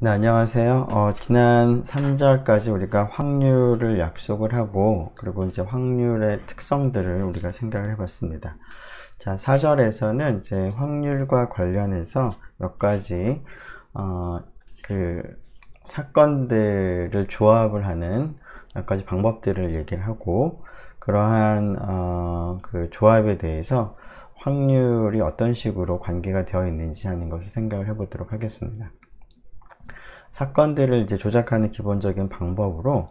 네, 안녕하세요. 지난 3절까지 우리가 확률을 약속을 하고, 그리고 이제 확률의 특성들을 우리가 생각을 해봤습니다. 자, 4절에서는 이제 확률과 관련해서 몇 가지, 그, 사건들을 조합을 하는 몇 가지 방법들을 얘기를 하고, 그러한, 그 조합에 대해서 확률이 어떤 식으로 관계가 되어 있는지 하는 것을 생각을 해보도록 하겠습니다. 사건들을 이제 조작하는 기본적인 방법으로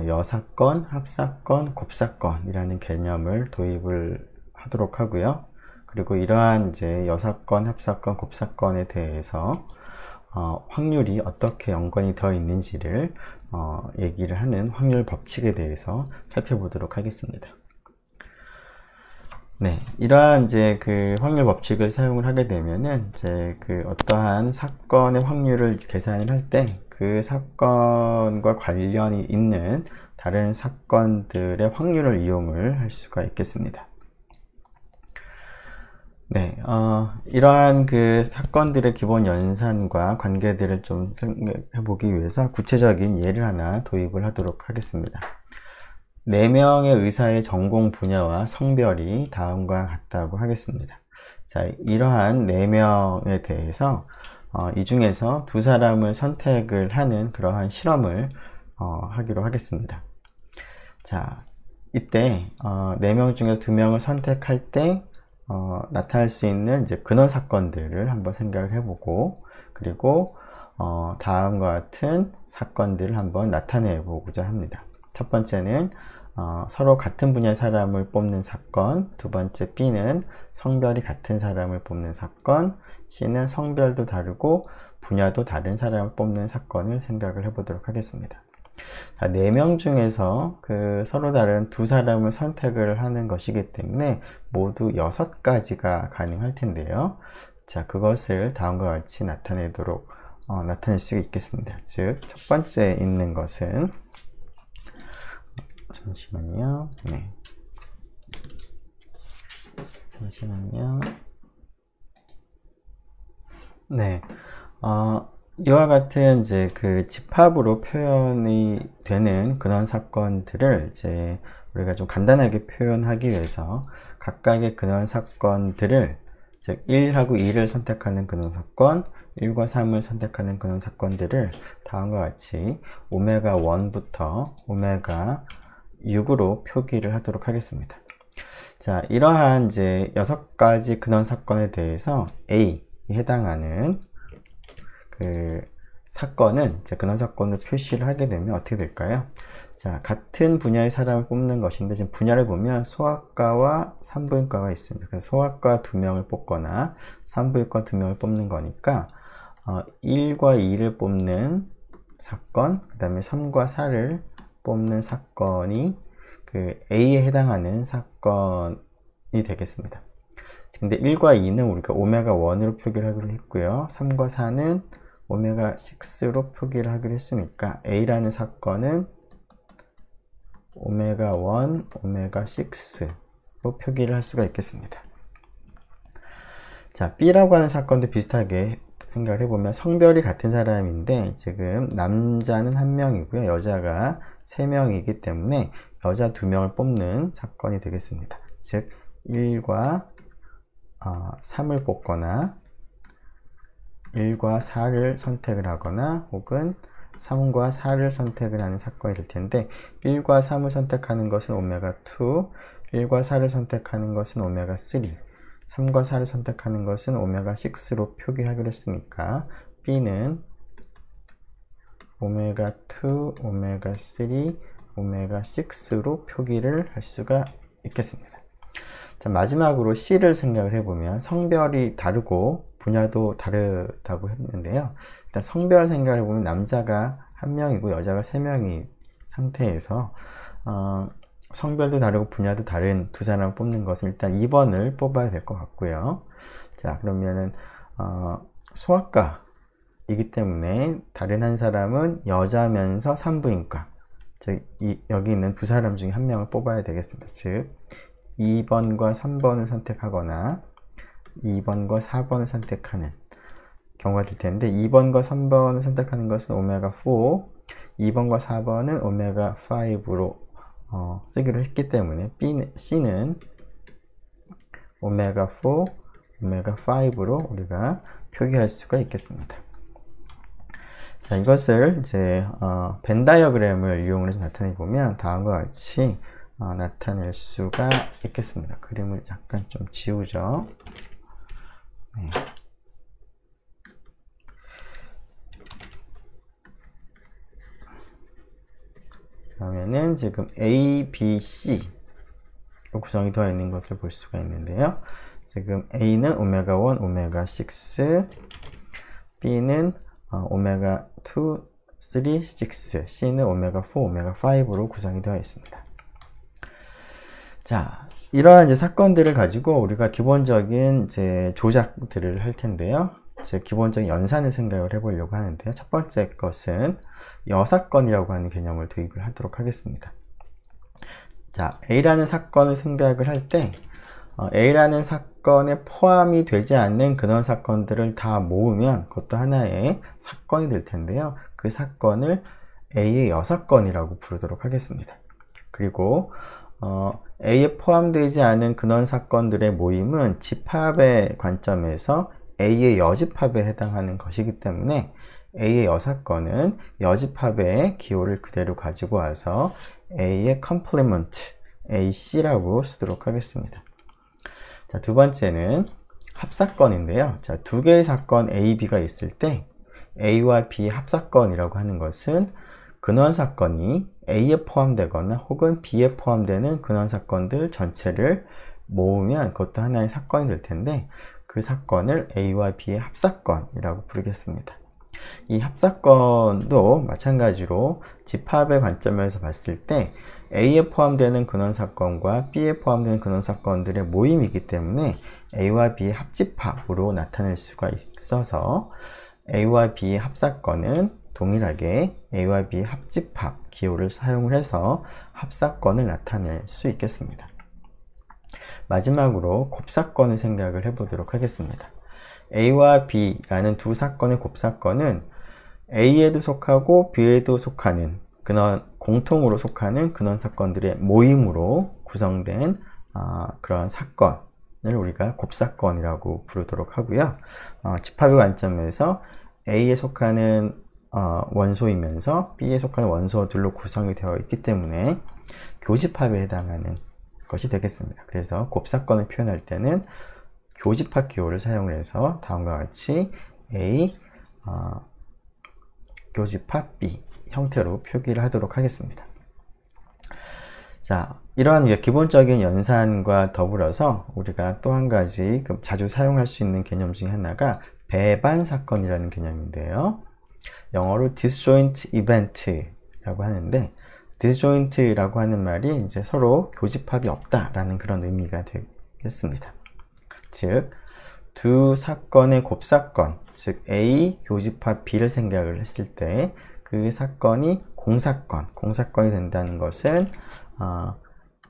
여사건, 합사건, 곱사건이라는 개념을 도입을 하도록 하고요. 그리고 이러한 이제 여사건, 합사건, 곱사건에 대해서 확률이 어떻게 연관이 되어 있는지를 얘기를 하는 확률 법칙에 대해서 살펴보도록 하겠습니다. 네, 이러한 이제 그 확률 법칙을 사용을 하게 되면은 이제 그 어떠한 사건의 확률을 계산을 할 때 그 사건과 관련이 있는 다른 사건들의 확률을 이용을 할 수가 있겠습니다. 네, 이러한 그 사건들의 기본 연산과 관계들을 좀 생각해 보기 위해서 구체적인 예를 하나 도입을 하도록 하겠습니다. 4명의 의사의 전공 분야와 성별이 다음과 같다고 하겠습니다. 자, 이러한 4명에 대해서 이 중에서 2사람을 선택을 하는 그러한 실험을 하기로 하겠습니다. 자, 이때 4명 중에서 2명을 선택할 때 나타날 수 있는 이제 근원 사건들을 한번 생각을 해보고, 그리고 다음과 같은 사건들을 한번 나타내 보고자 합니다. 첫 번째는 서로 같은 분야의 사람을 뽑는 사건, 두 번째 B는 성별이 같은 사람을 뽑는 사건, C는 성별도 다르고 분야도 다른 사람을 뽑는 사건을 생각을 해보도록 하겠습니다. 자, 4명 중에서 그 서로 다른 2사람을 선택을 하는 것이기 때문에 모두 6가지가 가능할 텐데요. 자, 그것을 다음과 같이 나타낼 수 있겠습니다. 즉, 첫 번째 있는 것은 잠시만요. 네. 잠시만요. 네. 이와 같은 이제 그 집합으로 표현이 되는 근원 사건들을 이제 우리가 좀 간단하게 표현하기 위해서 각각의 근원 사건들을, 즉 1하고 2를 선택하는 근원 사건, 1과 3을 선택하는 근원 사건들을 다음과 같이 오메가 1부터 오메가 6으로 표기를 하도록 하겠습니다. 자, 이러한 이제 6가지 근원 사건에 대해서 A에 해당하는 그 사건은 이제 근원 사건으로 표시를 하게 되면 어떻게 될까요? 자, 같은 분야의 사람을 뽑는 것인데, 지금 분야를 보면 소아과와 산부인과가 있습니다. 그래서 소아과 2명을 뽑거나 산부인과 2명을 뽑는 거니까 1과 2를 뽑는 사건, 그 다음에 3과 4를 뽑는 사건이 그 A에 해당하는 사건이 되겠습니다. 근데 1과 2는 우리가 오메가 1으로 표기를 하기로 했고요. 3과 4는 오메가 6로 표기를 하기로 했으니까 A라는 사건은 오메가 1, 오메가 6로 표기를 할 수가 있겠습니다. 자, B라고 하는 사건도 비슷하게 생각을 해보면 성별이 같은 사람인데 지금 남자는 1명이고요. 여자가 3명이기 때문에 여자 2명을 뽑는 사건이 되겠습니다. 즉 1과 3을 뽑거나 1과 4를 선택을 하거나 혹은 3과 4를 선택을 하는 사건이 될 텐데, 1과 3을 선택하는 것은 오메가 2, 1과 4를 선택하는 것은 오메가 3, 3과 4를 선택하는 것은 오메가 6로 표기하기로 했으니까 B는 오메가 2, 오메가 3, 오메가 6로 표기를 할 수가 있겠습니다. 자, 마지막으로 C를 생각을 해보면 성별이 다르고 분야도 다르다고 했는데요. 일단 성별 생각을 해보면 남자가 1명이고 여자가 3명인 상태에서 성별도 다르고 분야도 다른 2사람을 뽑는 것은 일단 2번을 뽑아야 될 것 같고요. 자, 그러면은 소아과이기 때문에 다른 한 사람은 여자면서 산부인과, 즉 여기 있는 2사람 중에 1명을 뽑아야 되겠습니다. 즉 2번과 3번을 선택하거나 2번과 4번을 선택하는 경우가 될 텐데 2번과 3번을 선택하는 것은 오메가 4, 2번과 4번은 오메가 5로 쓰기로 했기 때문에 C는 오메가 4, 오메가 5로 우리가 표기할 수가 있겠습니다. 자, 이것을 이제 벤 다이어그램을 이용해서 나타내 보면 다음과 같이 나타낼 수가 있겠습니다. 그림을 잠깐 좀 지우죠. 네. 그러면은 지금 A, B, C 구성이 되어 있는 것을 볼 수가 있는데요. 지금 A는 오메가 1, 오메가 6, B는 오메가 2, 3, 6, C는 오메가 4, 오메가 5로 구성이 되어 있습니다. 자, 이러한 이제 사건들을 가지고 우리가 기본적인 이제 조작들을 할 텐데요. 이제 기본적인 연산을 생각을 해보려고 하는데요. 첫 번째 것은 여사건이라고 하는 개념을 도입을 하도록 하겠습니다. 자, A라는 사건을 생각을 할 때 A라는 사건에 포함이 되지 않는 근원 사건들을 다 모으면 그것도 하나의 사건이 될 텐데요. 그 사건을 A의 여사건이라고 부르도록 하겠습니다. 그리고 A에 포함되지 않은 근원 사건들의 모임은 집합의 관점에서 A의 여집합에 해당하는 것이기 때문에 A의 여사건은 여집합의 기호를 그대로 가지고 와서 A의 complement, AC라고 쓰도록 하겠습니다. 자, 두 번째는 합사건인데요. 자, 두 개의 사건 A, B가 있을 때 A와 B의 합사건이라고 하는 것은 근원 사건이 A에 포함되거나 혹은 B에 포함되는 근원 사건들 전체를 모으면 그것도 하나의 사건이 될 텐데 그 사건을 A와 B의 합사건이라고 부르겠습니다. 이 합사건도 마찬가지로 집합의 관점에서 봤을 때 A에 포함되는 근원 사건과 B에 포함되는 근원 사건들의 모임이기 때문에 A와 B의 합집합으로 나타낼 수가 있어서 A와 B의 합사건은 동일하게 A와 B의 합집합 기호를 사용을 해서 합사건을 나타낼 수 있겠습니다. 마지막으로 곱사건을 생각을 해보도록 하겠습니다. A와 B라는 두 사건의 곱사건은 A에도 속하고 B에도 속하는 공통으로 속하는 근원 사건들의 모임으로 구성된 그런 사건을 우리가 곱사건이라고 부르도록 하고요. 집합의 관점에서 A에 속하는 원소이면서 B에 속하는 원소들로 구성이 되어 있기 때문에 교집합에 해당하는 것이 되겠습니다. 그래서 곱사건을 표현할 때는 교집합 기호를 사용을 해서 다음과 같이 A 교집합 B 형태로 표기를 하도록 하겠습니다. 자, 이러한 기본적인 연산과 더불어서 우리가 또 한 가지 자주 사용할 수 있는 개념 중에 하나가 배반 사건이라는 개념인데요. 영어로 disjoint event라고 하는데 disjoint라고 하는 말이 이제 서로 교집합이 없다라는 그런 의미가 되겠습니다. 즉, 두 사건의 곱사건, 즉 A 교집합 B를 생각을 했을 때 그 사건이 공사건이 된다는 것은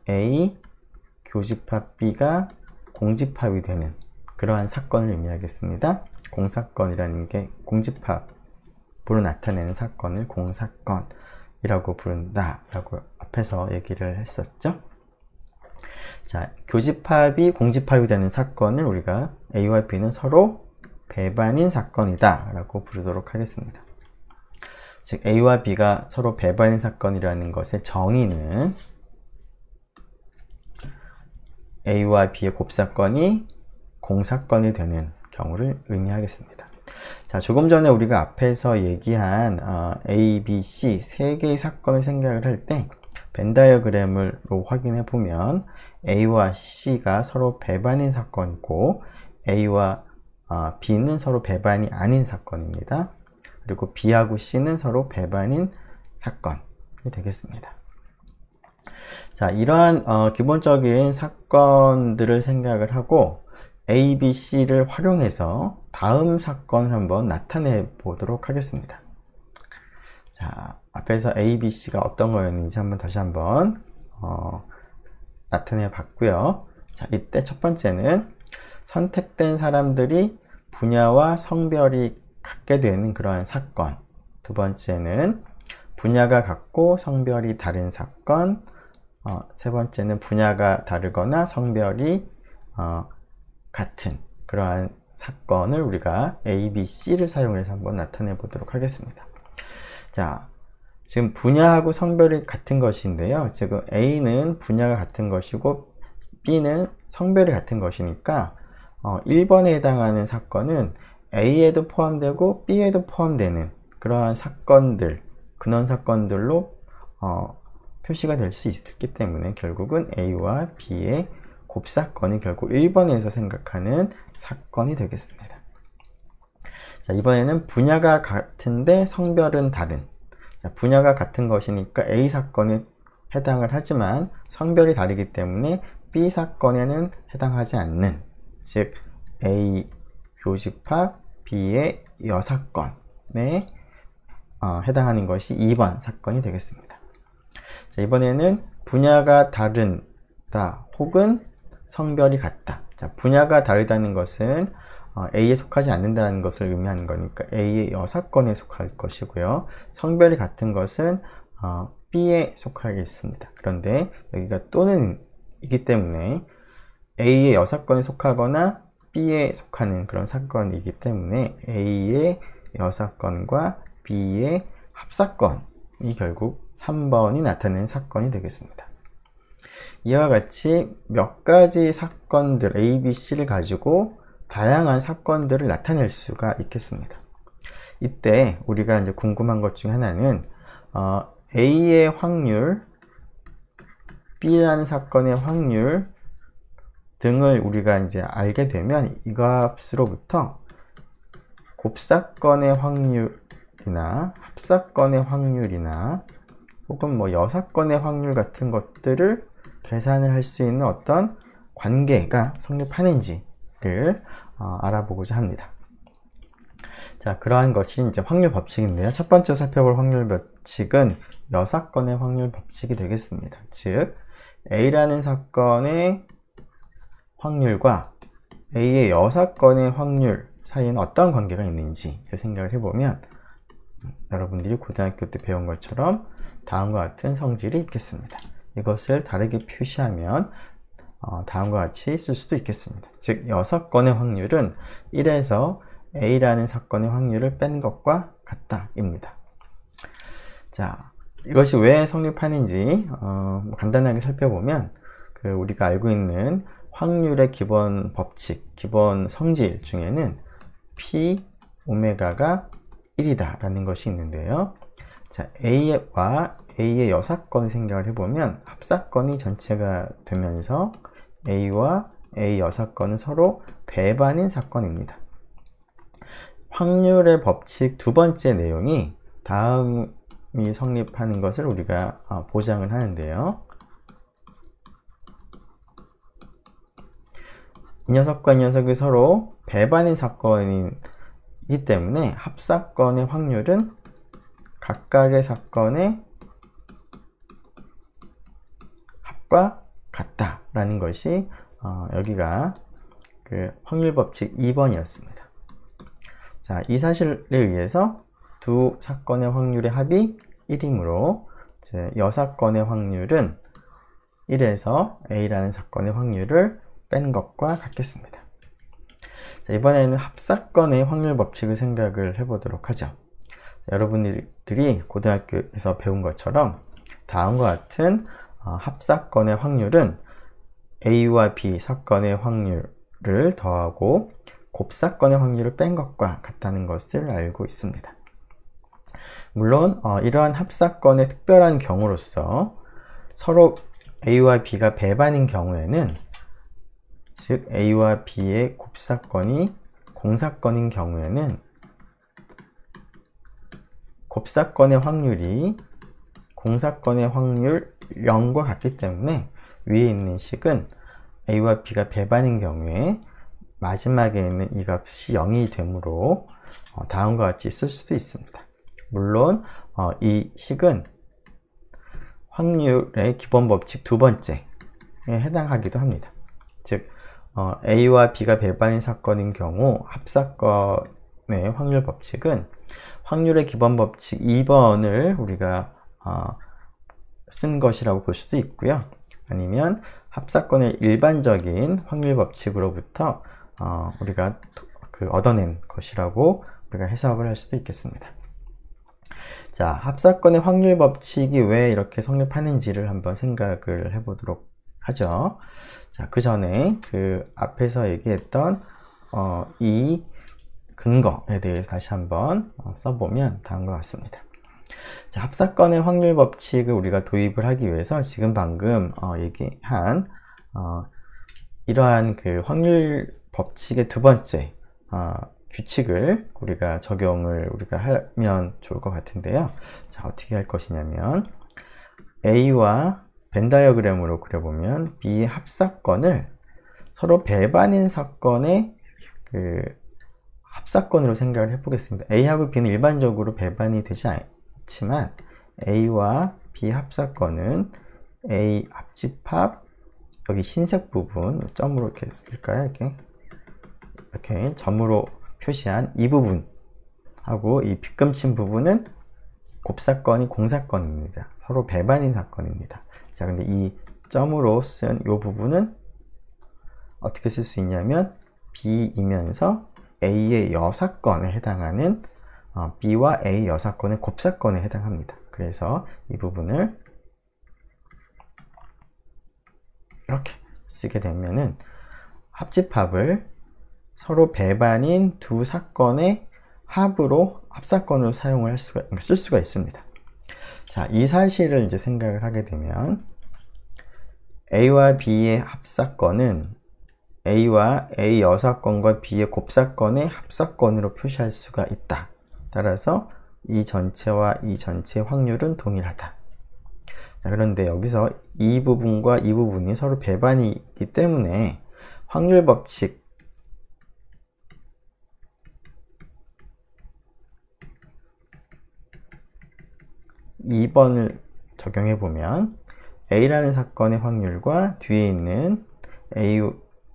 A 교집합 B가 공집합이 되는 그러한 사건을 의미하겠습니다. 공사건이라는 게 공집합으로 나타내는 사건을 공사건이라고 부른다라고 앞에서 얘기를 했었죠. 자, 교집합이 공집합이 되는 사건을 우리가 A와 B는 서로 배반인 사건이다 라고 부르도록 하겠습니다. 즉 A와 B가 서로 배반인 사건이라는 것의 정의는 A와 B의 곱사건이 공사건이 되는 경우를 의미하겠습니다. 자, 조금 전에 우리가 앞에서 얘기한 A, B, C 세 개의 사건을 생각을 할 때 벤 다이어그램으로 확인해 보면 A와 C가 서로 배반인 사건이고 A와 B는 서로 배반이 아닌 사건입니다. 그리고 B하고 C는 서로 배반인 사건이 되겠습니다. 자, 이러한 기본적인 사건들을 생각을 하고 A, B, C를 활용해서 다음 사건을 한번 나타내 보도록 하겠습니다. 자, 앞에서 A, B, C가 어떤 거였는지 다시 한번 나타내 봤고요. 자, 이때 첫 번째는 선택된 사람들이 분야와 성별이 갖게 되는 그러한 사건. 두 번째는 분야가 같고 성별이 다른 사건. 세 번째는 분야가 다르거나 성별이 같은 그러한 사건을 우리가 A, B, C를 사용해서 한번 나타내 보도록 하겠습니다. 자, 지금 분야하고 성별이 같은 것인데요. 지금 A는 분야가 같은 것이고 B는 성별이 같은 것이니까 1번에 해당하는 사건은 A에도 포함되고 B에도 포함되는 그러한 사건들, 근원 사건들로 표시가 될 수 있기 때문에 결국은 A와 B의 곱사건이 결국 1번에서 생각하는 사건이 되겠습니다. 자, 이번에는 분야가 같은데 성별은 다른. 자, 분야가 같은 것이니까 A 사건에 해당을 하지만 성별이 다르기 때문에 B 사건에는 해당하지 않는, 즉 A 교집합 B의 여사건에 해당하는 것이 2번 사건이 되겠습니다. 자, 이번에는 분야가 다르다 혹은 성별이 같다. 자, 분야가 다르다는 것은 A에 속하지 않는다는 것을 의미하는 거니까 A의 여사건에 속할 것이고요. 성별이 같은 것은 B에 속하겠습니다. 그런데 여기가 또는 이기 때문에 A의 여사건에 속하거나 B에 속하는 그런 사건이기 때문에 A의 여사건과 B의 합사건이 결국 3번이 나타내는 사건이 되겠습니다. 이와 같이 몇 가지 사건들 A, B, C를 가지고 다양한 사건들을 나타낼 수가 있겠습니다. 이때 우리가 이제 궁금한 것 중에 하나는 A의 확률, B라는 사건의 확률 등을 우리가 이제 알게 되면 이 값으로부터 곱사건의 확률이나 합사건의 확률이나 혹은 뭐 여사건의 확률 같은 것들을 계산을 할 수 있는 어떤 관계가 성립하는지를 알아보고자 합니다. 자, 그러한 것이 이제 확률 법칙인데요. 첫 번째 살펴볼 확률 법칙은 여사건의 확률 법칙이 되겠습니다. 즉, A라는 사건의 확률과 A의 여사건의 확률 사이에는 어떤 관계가 있는지 생각을 해보면 여러분들이 고등학교 때 배운 것처럼 다음과 같은 성질이 있겠습니다. 이것을 다르게 표시하면 다음과 같이 쓸 수도 있겠습니다. 즉, 여사건의 확률은 1에서 A라는 사건의 확률을 뺀 것과 같다 입니다. 자, 이것이 왜 성립하는지 간단하게 살펴보면 우리가 알고 있는 확률의 기본 법칙, 기본 성질 중에는 P, 오메가가 1이다 라는 것이 있는데요. 자, A와 A의 여사건을 생각을 해보면 합사건이 전체가 되면서 A와 A 여사건은 서로 배반인 사건입니다. 확률의 법칙 두 번째 내용이 다음이 성립하는 것을 우리가 보장을 하는데요. 이 녀석과 이 녀석이 서로 배반인 사건이기 때문에 합사건의 확률은 각각의 사건의 합과 같다라는 것이 여기가 확률 법칙 2번이었습니다. 자, 이 사실에 의해서 두 사건의 확률의 합이 1이므로 여사건의 확률은 1에서 A라는 사건의 확률을 뺀 것과 같겠습니다. 자, 이번에는 합사건의 확률 법칙을 생각을 해보도록 하죠. 여러분들이 고등학교에서 배운 것처럼 다음과 같은 합사건의 확률은 A와 B 사건의 확률을 더하고 곱사건의 확률을 뺀 것과 같다는 것을 알고 있습니다. 물론 이러한 합사건의 특별한 경우로서 서로 A와 B가 배반인 경우에는, 즉 A와 B의 곱사건이 공사건인 경우에는 곱사건의 확률이 공사건의 확률 0과 같기 때문에 위에 있는 식은 A와 B가 배반인 경우에 마지막에 있는 이 값이 0이 되므로 다음과 같이 쓸 수도 있습니다. 물론 이 식은 확률의 기본 법칙 두 번째에 해당하기도 합니다. 즉 A와 B가 배반인 사건인 경우 합사건의 확률 법칙은 확률의 기본 법칙 2번을 우리가 쓴 것이라고 볼 수도 있고요. 아니면 합사건의 일반적인 확률 법칙으로부터 우리가 얻어낸 것이라고 우리가 해석을 할 수도 있겠습니다. 자, 합사건의 확률 법칙이 왜 이렇게 성립하는지를 한번 생각을 해보도록 하죠. 자, 그 전에 그 앞에서 얘기했던 이 근거에 대해서 다시 한번 써보면 다음과 같습니다. 자, 합사건의 확률 법칙을 우리가 도입을 하기 위해서 지금 방금 얘기한 이러한 그 확률 법칙의 두 번째 규칙을 우리가 적용을 하면 좋을 것 같은데요. 자, 어떻게 할 것이냐면 A와 벤 다이어그램으로 그려보면 B의 합사건을 서로 배반인 사건의 그 합사건으로 생각을 해보겠습니다. A하고 B는 일반적으로 배반이 되지 않지만 A와 B 합사건은 A 합집합, 여기 흰색 부분 점으로 이렇게 쓸까요? 이렇게 점으로 표시한 이 부분하고 이 빗금친 부분은 곱사건이 공사건입니다. 서로 배반인 사건입니다. 자, 근데 이 점으로 쓴 이 부분은 어떻게 쓸 수 있냐면 B이면서 A의 여사건에 해당하는 B와 A 여사건의 곱사건에 해당합니다. 그래서 이 부분을 이렇게 쓰게 되면은 합집합을 서로 배반인 두 사건의 합으로 합사건으로 쓸 수가 있습니다. 자, 이 사실을 이제 생각을 하게 되면 A와 B의 합사건은 A와 A 여사건과 B의 곱사건의 합사건으로 표시할 수가 있다. 따라서 이 전체와 이 전체의 확률은 동일하다. 자, 그런데 여기서 이 부분과 이 부분이 서로 배반이기 때문에 확률 법칙 2번을 적용해 보면 A라는 사건의 확률과 뒤에 있는 A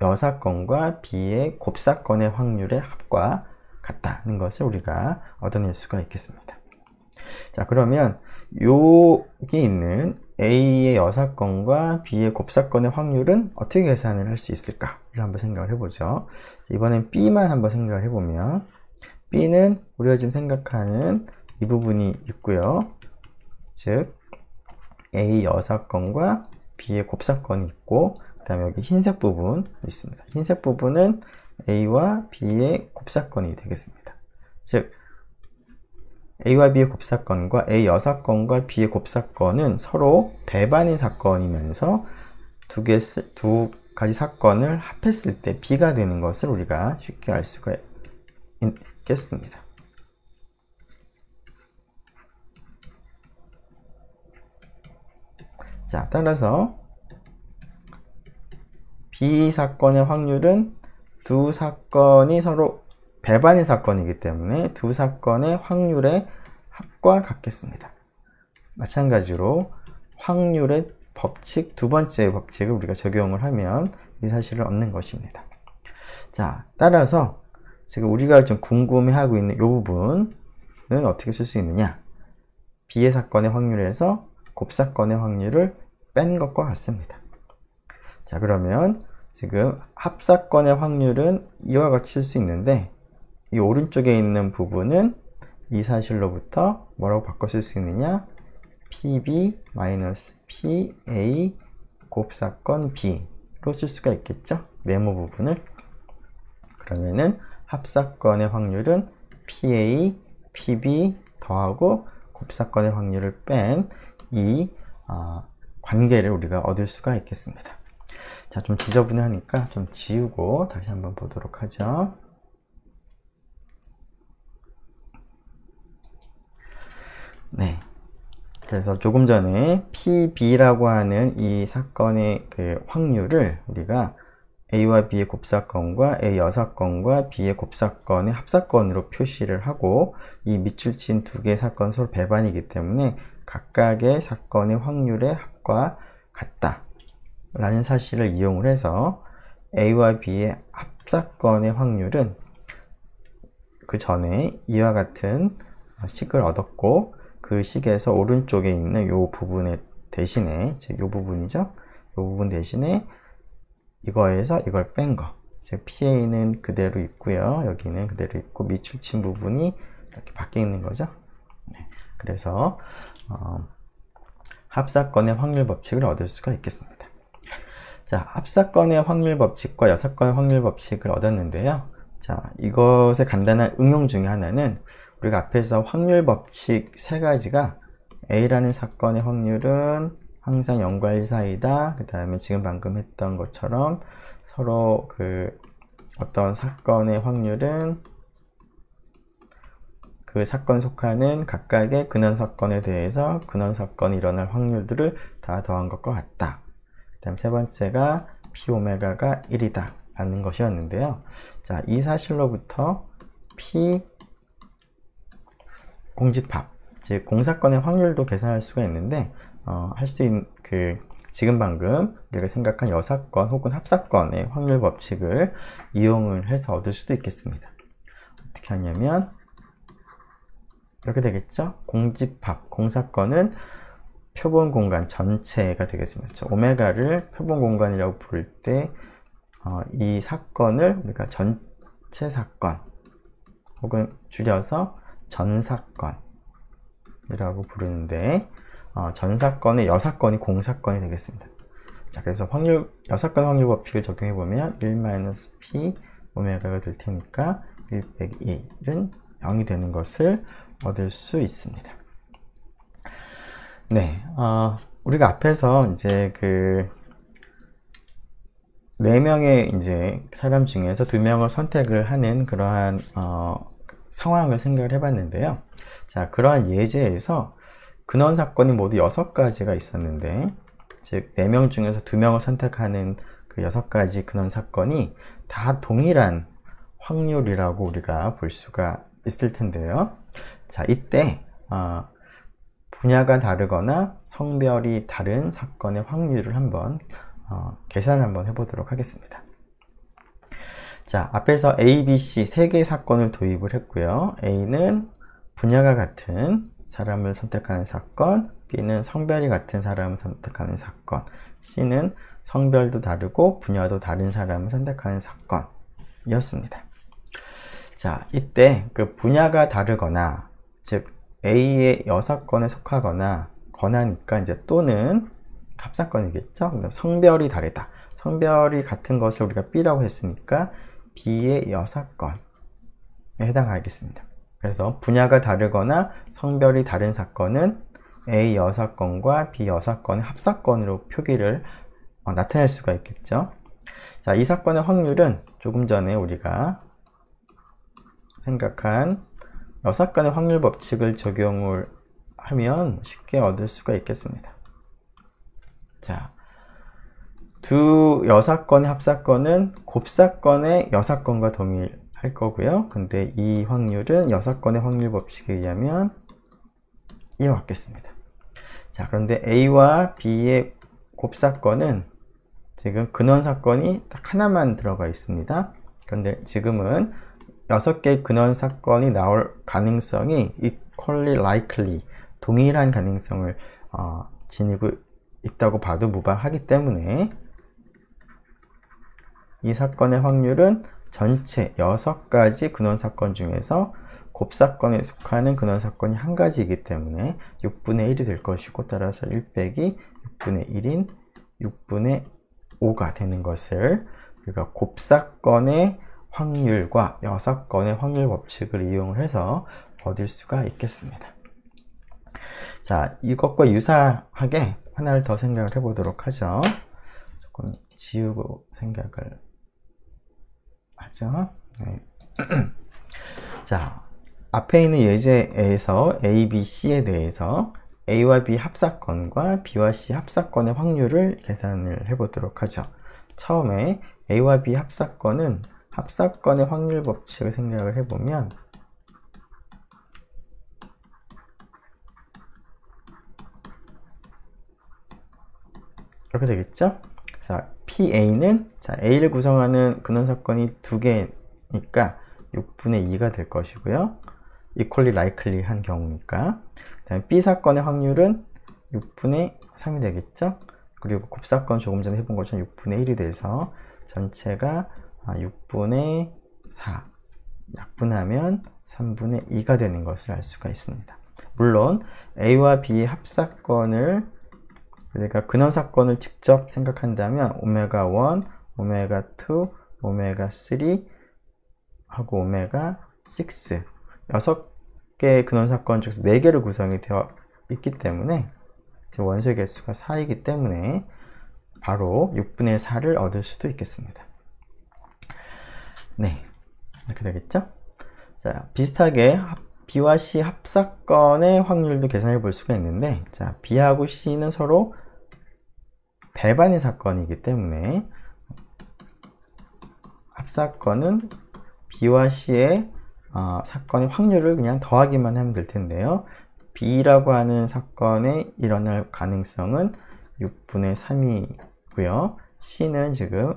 여사건과 B의 곱사건의 확률의 합과 같다는 것을 우리가 얻어낼 수가 있겠습니다. 자, 그러면 여기 있는 A의 여사건과 B의 곱사건의 확률은 어떻게 계산을 할 수 있을까를 한번 생각을 해보죠. 이번엔 B만 한번 생각을 해보면 B는 우리가 지금 생각하는 이 부분이 있고요. 즉 A 여사건과 B의 곱사건이 있고 그 다음에 여기 흰색 부분 있습니다. 흰색 부분은 A와 B의 곱사건이 되겠습니다. 즉 A와 B의 곱사건과 A 여사건과 B의 곱사건은 서로 배반인 사건이면서 두 가지 사건을 합했을 때 B가 되는 것을 우리가 쉽게 알 수가 있겠습니다. 자, 따라서 B 사건의 확률은 두 사건이 서로 배반인 사건이기 때문에 두 사건의 확률의 합과 같겠습니다. 마찬가지로 확률의 법칙, 두 번째 법칙을 우리가 적용을 하면 이 사실을 얻는 것입니다. 자, 따라서 지금 우리가 좀 궁금해하고 있는 이 부분은 어떻게 쓸 수 있느냐? B의 사건의 확률에서 곱사건의 확률을 뺀 것과 같습니다. 자, 그러면 지금 합사건의 확률은 이와 같이 쓸 수 있는데 이 오른쪽에 있는 부분은 이 사실로부터 뭐라고 바꿔 쓸 수 있느냐? PB-PA 곱사건 B로 쓸 수가 있겠죠? 네모 부분을. 그러면은 합사건의 확률은 PA, PB 더하고 곱사건의 확률을 뺀 이 관계를 우리가 얻을 수가 있겠습니다. 자, 좀 지저분하니까 좀 지우고 다시 한번 보도록 하죠. 네. 그래서 조금 전에 PB라고 하는 이 사건의 그 확률을 우리가 A와 B의 곱사건과 A 여사건과 B의 곱사건의 합사건으로 표시를 하고 이 밑줄 친 두 개의 사건 서로 배반이기 때문에 각각의 사건의 확률의 합과 같다 라는 사실을 이용을 해서 A와 B의 합사건의 확률은 그 전에 이와 같은 식을 얻었고, 그 식에서 오른쪽에 있는 요 부분에 대신에, 즉 요 부분이죠. 요 부분 대신에 이거에서 이걸 뺀 거, 즉 PA는 그대로 있고요, 여기는 그대로 있고 밑줄친 부분이 이렇게 바뀌어 있는 거죠. 네. 그래서 합사건의 확률 법칙을 얻을 수가 있겠습니다. 자, 합사건의 확률 법칙과 여사건의 확률 법칙을 얻었는데요. 자, 이것의 간단한 응용 중에 하나는 우리가 앞에서 확률 법칙 세 가지가 A라는 사건의 확률은 항상 0과 1 사이다. 그 다음에 지금 방금 했던 것처럼 서로 그 어떤 사건의 확률은 그 사건에 속하는 각각의 근원 사건에 대해서 근원 사건이 일어날 확률들을 다 더한 것과 같다. 그 다음 세 번째가 P 오메가가 1이다 라는 것이었는데요. 자, 이 사실로부터 P 공집합, 즉 공사건의 확률도 계산할 수가 있는데 할 수 있는 지금 방금 우리가 생각한 여사건 혹은 합사건의 확률 법칙을 이용을 해서 얻을 수도 있겠습니다. 어떻게 하냐면 이렇게 되겠죠. 공집합, 공사건은 표본 공간 전체가 되겠습니다. 오메가를 표본 공간이라고 부를 때 이 사건을 우리가 전체 사건 혹은 줄여서 전사건이라고 부르는데 전사건의 여사건이 공사건이 되겠습니다. 자, 그래서 여사건 확률 법칙을 적용해 보면 1-P 오메가가 될 테니까 1 빼기 1은 0이 되는 것을 얻을 수 있습니다. 네, 우리가 앞에서 이제 4명의 이제 사람 중에서 2명을 선택을 하는 그러한 상황을 생각을 해봤는데요. 자, 그러한 예제에서 근원 사건이 모두 6가지가 있었는데, 즉 4명 중에서 2명을 선택하는 그 6가지 근원 사건이 다 동일한 확률이라고 우리가 볼 수가 있을 텐데요. 자, 이때 분야가 다르거나 성별이 다른 사건의 확률을 한번 계산을 한번 해보도록 하겠습니다. 자, 앞에서 A, B, C 3개의 사건을 도입을 했고요. A는 분야가 같은 사람을 선택하는 사건, B는 성별이 같은 사람을 선택하는 사건, C는 성별도 다르고 분야도 다른 사람을 선택하는 사건이었습니다. 자, 이때 그 분야가 다르거나, 즉 A의 여사건에 속하거나 권하니까 이제 또는 합사건이겠죠. 그다음 성별이 다르다. 성별이 같은 것을 우리가 B라고 했으니까 B의 여사건에 해당하겠습니다. 그래서 분야가 다르거나 성별이 다른 사건은 A 여사건과 B 여사건의 합사건으로 표기를 나타낼 수가 있겠죠. 자, 이 사건의 확률은 조금 전에 우리가 생각한 여사건의 확률 법칙을 적용을 하면 쉽게 얻을 수가 있겠습니다. 자, 두 여사건의 합사건은 곱사건의 여사건과 동일할 거고요. 근데 이 확률은 여사건의 확률 법칙에 의하면 이와 같겠습니다. 자, 그런데 A와 B의 곱사건은 지금 근원 사건이 딱 하나만 들어가 있습니다. 그런데 지금은 6개의 근원 사건이 나올 가능성이 equally likely, 동일한 가능성을 지니고 있다고 봐도 무방하기 때문에 이 사건의 확률은 전체 6가지 근원 사건 중에서 곱사건에 속하는 근원 사건이 한 가지이기 때문에 6분의 1이 될 것이고, 따라서 1 빼기 6분의 1인 6분의 5가 되는 것을 우리가 곱사건의 확률과 여사건의 확률 법칙을 이용을 해서 얻을 수가 있겠습니다. 자, 이것과 유사하게 하나를 더 생각을 해보도록 하죠. 조금 지우고 생각을 하죠. 네. 자, 앞에 있는 예제에서 A, B, C에 대해서 A와 B 합사건과 B와 C 합사건의 확률을 계산을 해보도록 하죠. 처음에 A와 B 합사건은 합사건의 확률 법칙을 생각을 해보면 이렇게 되겠죠? 그래서 PA는, 자, A를 구성하는 근원 사건이 2개니까 6분의 2가 될 것이고요. equally likely 한 경우니까. 그다음에 B 사건의 확률은 6분의 3이 되겠죠. 그리고 곱사건 조금 전에 해본 것처럼 6분의 1이 돼서 전체가 6분의 4 약분하면 3분의 2가 되는 것을 알 수가 있습니다. 물론 A와 B의 합사건을 우리가 근원사건을 직접 생각한다면 오메가 1, 오메가 2, 오메가 3 하고 오메가 6 6개의 근원사건 중에서 4개로 구성이 되어 있기 때문에 원소의 개수가 4이기 때문에 바로 6분의 4를 얻을 수도 있겠습니다. 네, 이렇게 되겠죠? 자, 비슷하게 B와 C 합사건의 확률도 계산해 볼 수가 있는데, 자, B하고 C는 서로 배반의 사건이기 때문에 합사건은 B와 C의 사건의 확률을 그냥 더하기만 하면 될 텐데요. B라고 하는 사건에 일어날 가능성은 6분의 3이고요. C는 지금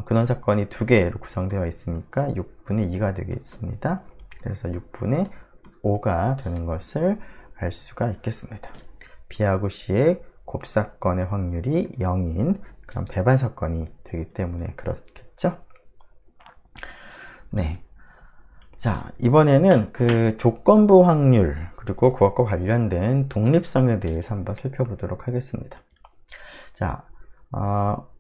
근원사건이 2개로 구성되어 있으니까 6분의 2가 되겠습니다. 그래서 6분의 5가 되는 것을 알 수가 있겠습니다. B하고 C의 곱사건의 확률이 0인 그런 배반사건이 되기 때문에 그렇겠죠? 네. 자, 이번에는 그 조건부 확률 그리고 그것과 관련된 독립성에 대해서 한번 살펴보도록 하겠습니다. 자,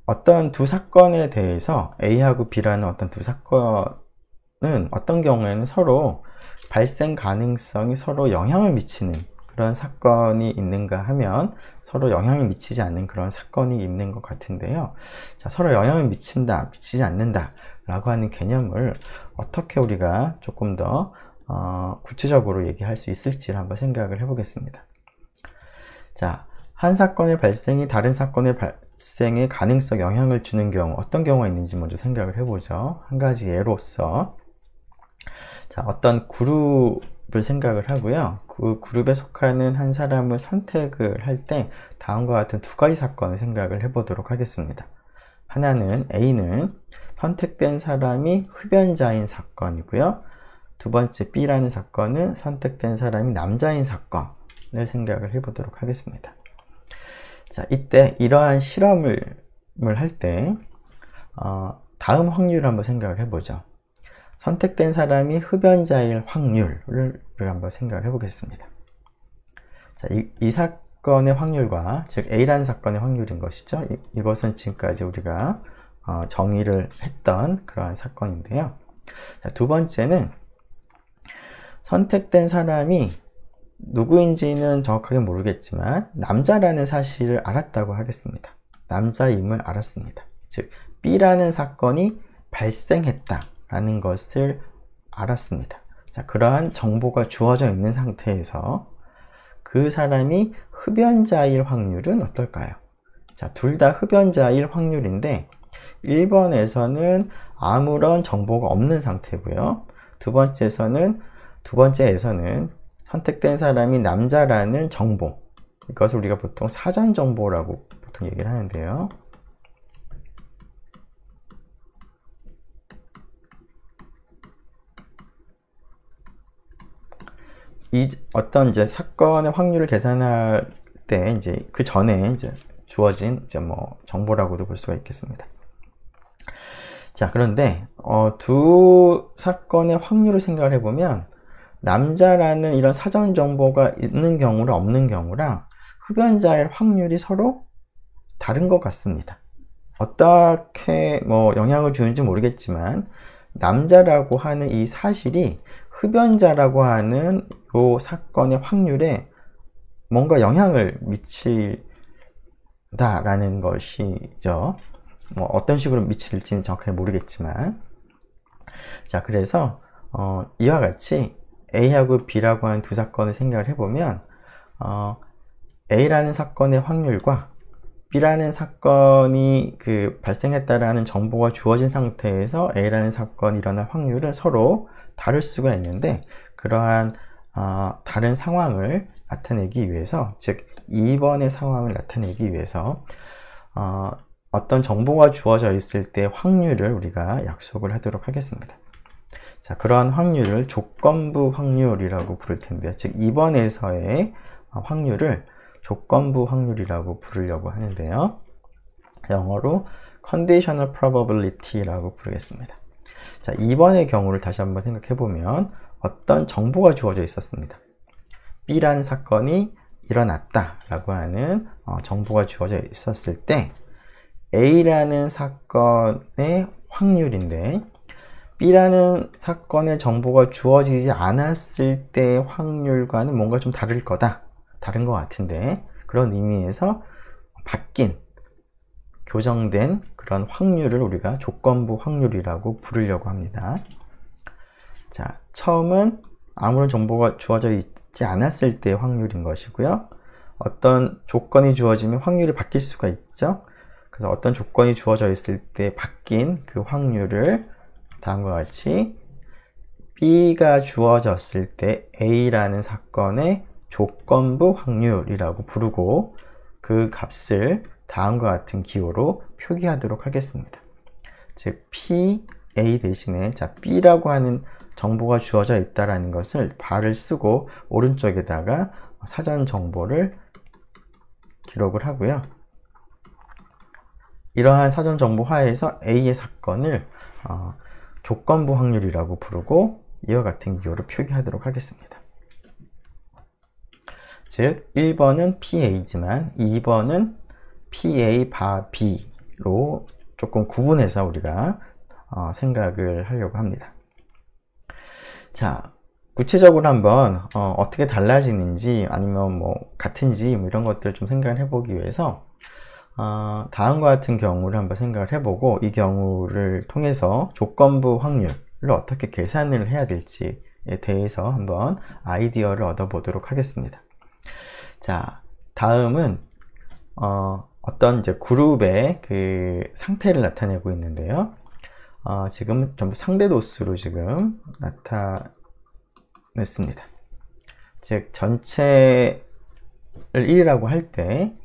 어떤 두 사건에 대해서 A하고 B라는 어떤 두 사건은 어떤 경우에는 서로 발생 가능성이 서로 영향을 미치는 그런 사건이 있는가 하면 서로 영향이 미치지 않는 그런 사건이 있는 것 같은데요. 자, 서로 영향을 미친다, 미치지 않는다 라고 하는 개념을 어떻게 우리가 조금 더 구체적으로 얘기할 수 있을지를 한번 생각을 해보겠습니다. 자, 한 사건의 발생이 다른 사건의 발생에 가능성 영향을 주는 경우 어떤 경우가 있는지 먼저 생각을 해보죠. 한 가지 예로서 자, 어떤 그룹을 생각을 하고요. 그 그룹에 속하는 한 사람을 선택을 할 때 다음과 같은 두 가지 사건을 생각을 해보도록 하겠습니다. 하나는 A는 선택된 사람이 흡연자인 사건이고요. 두 번째 B라는 사건은 선택된 사람이 남자인 사건을 생각을 해보도록 하겠습니다. 자, 이때 이러한 실험을 할 때 다음 확률을 한번 생각을 해보죠. 선택된 사람이 흡연자일 확률을 한번 생각을 해보겠습니다. 자, 이 사건의 확률과 즉 A라는 사건의 확률인 것이죠. 이것은 지금까지 우리가 정의를 했던 그러한 사건인데요. 자, 두 번째는 선택된 사람이 누구인지는 정확하게 모르겠지만 남자라는 사실을 알았다고 하겠습니다. 남자임을 알았습니다. 즉 B라는 사건이 발생했다라는 것을 알았습니다. 자, 그러한 정보가 주어져 있는 상태에서 그 사람이 흡연자일 확률은 어떨까요? 자, 둘 다 흡연자일 확률인데 1번에서는 아무런 정보가 없는 상태고요. 두 번째에서는 선택된 사람이 남자라는 정보, 이것을 우리가 보통 사전 정보라고 보통 얘기를 하는데요. 어떤 사건의 확률을 계산할 때 그 전에 주어진 정보라고도 볼 수가 있겠습니다. 자, 그런데 두 사건의 확률을 생각을 해보면 남자라는 이런 사전 정보가 있는 경우랑 없는 경우랑 흡연자일 확률이 서로 다른 것 같습니다. 어떻게 영향을 주는지 모르겠지만 남자라고 하는 이 사실이 흡연자라고 하는 이 사건의 확률에 뭔가 영향을 미친다라는 것이죠. 어떤 식으로 미칠지는 정확하게 모르겠지만, 자, 그래서 이와 같이 A하고 B라고 하는 두 사건을 생각을 해보면 A라는 사건의 확률과 B라는 사건이 발생했다라는 정보가 주어진 상태에서 A라는 사건이 일어날 확률은 서로 다를 수가 있는데, 그러한 다른 상황을 나타내기 위해서, 즉 2번의 상황을 나타내기 위해서 어떤 정보가 주어져 있을 때 확률을 우리가 약속을 하도록 하겠습니다. 자, 그러한 확률을 조건부 확률이라고 부를 텐데요. 즉 2번에서의 확률을 조건부 확률이라고 부르려고 하는데요. 영어로 conditional probability라고 부르겠습니다. 자, 2번의 경우를 다시 한번 생각해 보면 어떤 정보가 주어져 있었습니다. B라는 사건이 일어났다 라고 하는 정보가 주어져 있었을 때 A라는 사건의 확률인데 B라는 사건의 정보가 주어지지 않았을 때의 확률과는 뭔가 좀 다른 것 같은데, 그런 의미에서 바뀐, 교정된 그런 확률을 우리가 조건부 확률이라고 부르려고 합니다. 자, 처음은 아무런 정보가 주어져 있지 않았을 때의 확률인 것이고요. 어떤 조건이 주어지면 확률이 바뀔 수가 있죠. 그래서 어떤 조건이 주어져 있을 때 바뀐 그 확률을 다음과 같이 B가 주어졌을 때 A라는 사건의 조건부 확률이라고 부르고 그 값을 다음과 같은 기호로 표기하도록 하겠습니다. 즉 P, A 대신에 자, B라고 하는 정보가 주어져 있다는 것을 발을 쓰고 오른쪽에다가 사전 정보를 기록을 하고요. 이러한 사전 정보 하에서 A의 사건을 조건부 확률이라고 부르고 이와 같은 기호로 표기하도록 하겠습니다. 즉 1번은 PA지만 2번은 PA 바 B로 조금 구분해서 우리가 생각을 하려고 합니다. 자, 구체적으로 한번 어떻게 달라지는지 아니면 뭐 같은지 뭐 이런 것들 좀 생각을 해보기 위해서 다음과 같은 경우를 한번 생각을 해보고 이 경우를 통해서 조건부 확률을 어떻게 계산을 해야 될지에 대해서 한번 아이디어를 얻어보도록 하겠습니다. 자, 다음은 어떤 이제 그룹의 그 상태를 나타내고 있는데요. 지금 전부 상대 도수로 지금 나타냈습니다. 즉 전체를 1이라고 할 때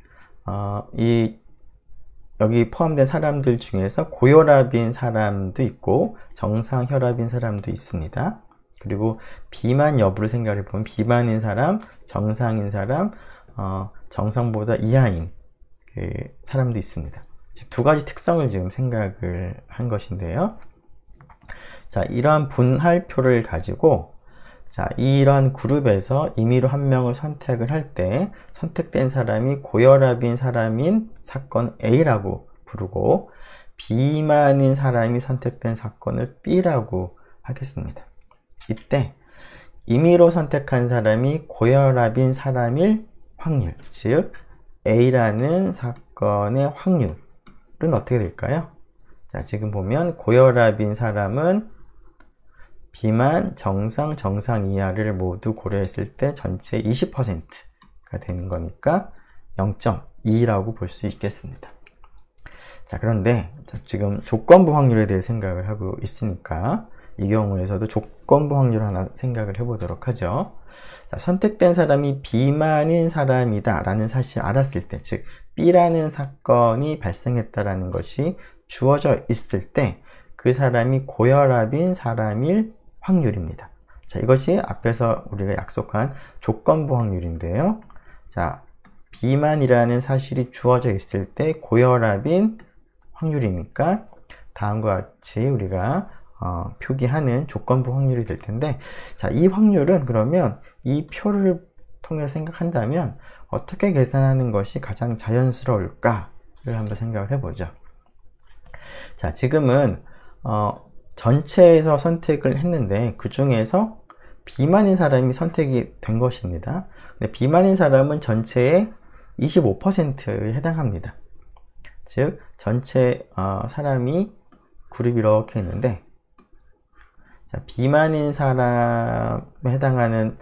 여기 포함된 사람들 중에서 고혈압인 사람도 있고 정상 혈압인 사람도 있습니다. 그리고 비만 여부를 생각해 보면 비만인 사람, 정상인 사람, 정상보다 이하인 그 사람도 있습니다. 두 가지 특성을 지금 생각을 한 것인데요. 자, 이러한 분할표를 가지고 자, 이런 그룹에서 임의로 한 명을 선택을 할 때 선택된 사람이 고혈압인 사람인 사건 A라고 부르고 비만인 사람이 선택된 사건을 B라고 하겠습니다. 이때 임의로 선택한 사람이 고혈압인 사람일 확률, 즉 A라는 사건의 확률은 어떻게 될까요? 자, 지금 보면 고혈압인 사람은 비만, 정상, 정상 이하를 모두 고려했을 때 전체 20%가 되는 거니까 0.2라고 볼 수 있겠습니다. 자, 그런데 지금 조건부 확률에 대해 생각을 하고 있으니까 이 경우에서도 조건부 확률 하나 생각을 해보도록 하죠. 자, 선택된 사람이 비만인 사람이다 라는 사실을 알았을 때, 즉 B라는 사건이 발생했다라는 것이 주어져 있을 때 그 사람이 고혈압인 사람일 확률입니다. 자, 이것이 앞에서 우리가 약속한 조건부 확률인데요. 자, 비만이라는 사실이 주어져 있을 때 고혈압인 확률이니까 다음과 같이 우리가 표기하는 조건부 확률이 될 텐데, 자, 이 확률은 그러면 이 표를 통해 생각한다면 어떻게 계산하는 것이 가장 자연스러울까를 한번 생각을 해보죠. 자, 지금은 전체에서 선택을 했는데 그 중에서 비만인 사람이 선택이 된 것입니다. 근데 비만인 사람은 전체의 25%에 해당합니다. 즉 전체 사람이 그룹이 이렇게 있는데, 자, 비만인 사람에 해당하는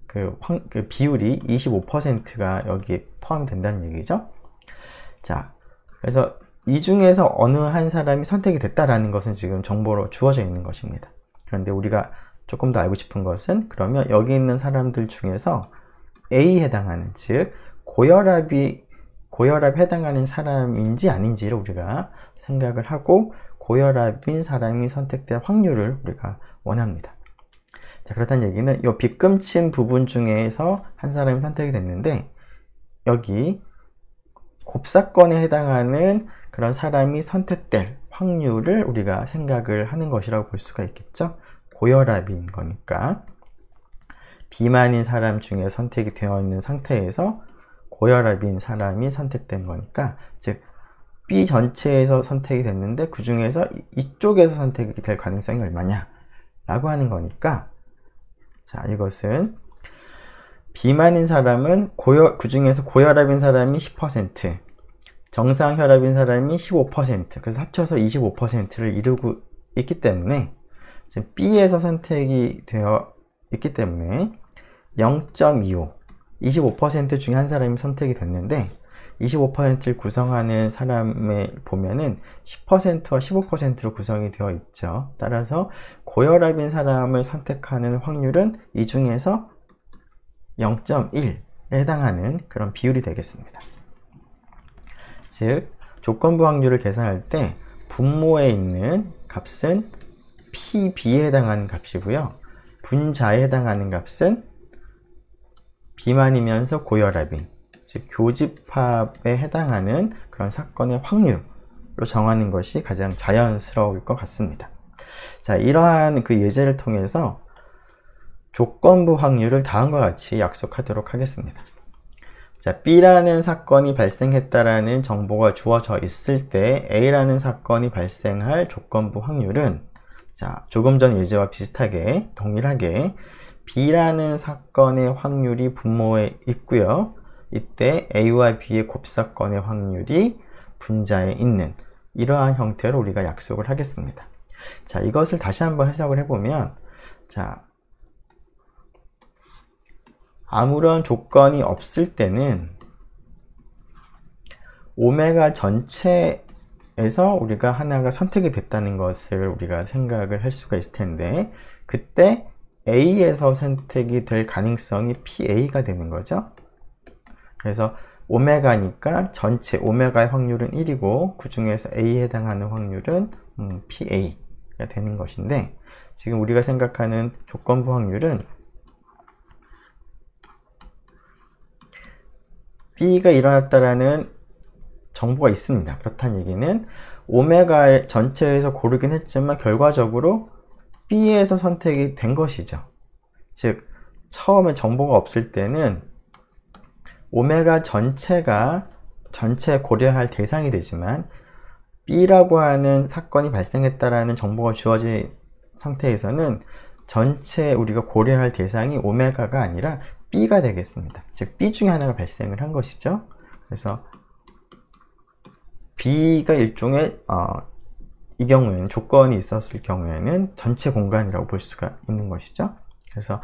그 비율이 25%가 여기에 포함이 된다는 얘기죠. 자, 그래서 이 중에서 어느 한 사람이 선택이 됐다라는 것은 지금 정보로 주어져 있는 것입니다. 그런데 우리가 조금 더 알고 싶은 것은 그러면 여기 있는 사람들 중에서 A에 해당하는, 즉 고혈압에 해당하는 사람인지 아닌지를 우리가 생각을 하고 고혈압인 사람이 선택될 확률을 우리가 원합니다. 자, 그렇다는 얘기는 이 빗금친 부분 중에서 한 사람이 선택이 됐는데, 여기 곱사건에 해당하는 그런 사람이 선택될 확률을 우리가 생각을 하는 것이라고 볼 수가 있겠죠. 고혈압인 거니까 비만인 사람 중에 선택이 되어 있는 상태에서 고혈압인 사람이 선택된 거니까, 즉 B 전체에서 선택이 됐는데 그 중에서 이쪽에서 선택이 될 가능성이 얼마냐 라고 하는 거니까, 자, 이것은 비만인 사람은 그 중에서 고혈압인 사람이 10%, 정상혈압인 사람이 15%, 그래서 합쳐서 25%를 이루고 있기 때문에, 지금 B에서 선택이 되어 있기 때문에 0.25, 25% 중에 한 사람이 선택이 됐는데, 25%를 구성하는 사람에 보면은 10%와 15%로 구성이 되어 있죠. 따라서 고혈압인 사람을 선택하는 확률은 이 중에서 0.1에 해당하는 그런 비율이 되겠습니다. 즉, 조건부 확률을 계산할 때 분모에 있는 값은 PB에 해당하는 값이고요. 분자에 해당하는 값은 비만이면서 고혈압인, 즉 교집합에 해당하는 그런 사건의 확률로 정하는 것이 가장 자연스러울 것 같습니다. 자, 이러한 그 예제를 통해서 조건부 확률을 다음과 같이 약속하도록 하겠습니다. 자, B라는 사건이 발생했다라는 정보가 주어져 있을 때 A라는 사건이 발생할 조건부 확률은, 자, 조금 전 예제와 비슷하게 동일하게 B라는 사건의 확률이 분모에 있고요. 이때 A와 B의 곱사건의 확률이 분자에 있는 이러한 형태로 우리가 약속을 하겠습니다. 자, 이것을 다시 한번 해석을 해보면, 자, 아무런 조건이 없을 때는 오메가 전체에서 우리가 하나가 선택이 됐다는 것을 우리가 생각을 할 수가 있을 텐데, 그때 A에서 선택이 될 가능성이 PA가 되는 거죠. 그래서 오메가니까 전체 오메가의 확률은 1이고 그 중에서 A에 해당하는 확률은 PA가 되는 것인데, 지금 우리가 생각하는 조건부 확률은 B가 일어났다라는 정보가 있습니다. 그렇다는 얘기는 오메가 전체에서 고르긴 했지만 결과적으로 B에서 선택이 된 것이죠. 즉, 처음에 정보가 없을 때는 오메가 전체가 전체 고려할 대상이 되지만 B라고 하는 사건이 발생했다라는 정보가 주어진 상태에서는 전체 우리가 고려할 대상이 오메가가 아니라 B가 되겠습니다. 즉, B 중에 하나가 발생을 한 것이죠. 그래서 B가 일종의 이 경우에는 조건이 있었을 경우에는 전체 공간이라고 볼 수가 있는 것이죠. 그래서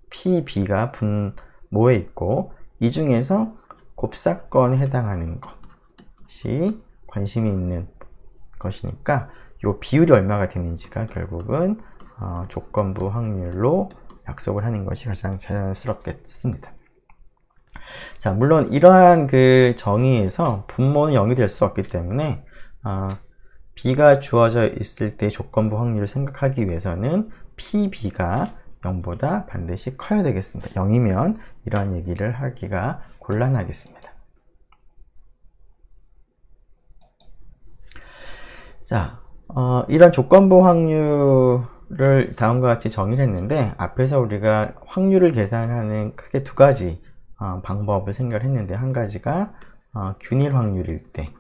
PB가 분모에 있고 이 중에서 곱사건에 해당하는 것이 관심이 있는 것이니까 이 비율이 얼마가 되는지가 결국은 조건부 확률로 약속을 하는 것이 가장 자연스럽겠습니다. 자, 물론 이러한 그 정의에서 분모는 0이 될 수 없기 때문에 B가 주어져 있을 때 조건부 확률을 생각하기 위해서는 PB가 0보다 반드시 커야 되겠습니다. 0이면 이러한 얘기를 하기가 곤란하겠습니다. 자, 이런 조건부 확률을 다음과 같이 정의를 했는데, 앞에서 우리가 확률을 계산하는 크게 두 가지 방법을 생각을 했는데, 한 가지가 균일 확률일 때,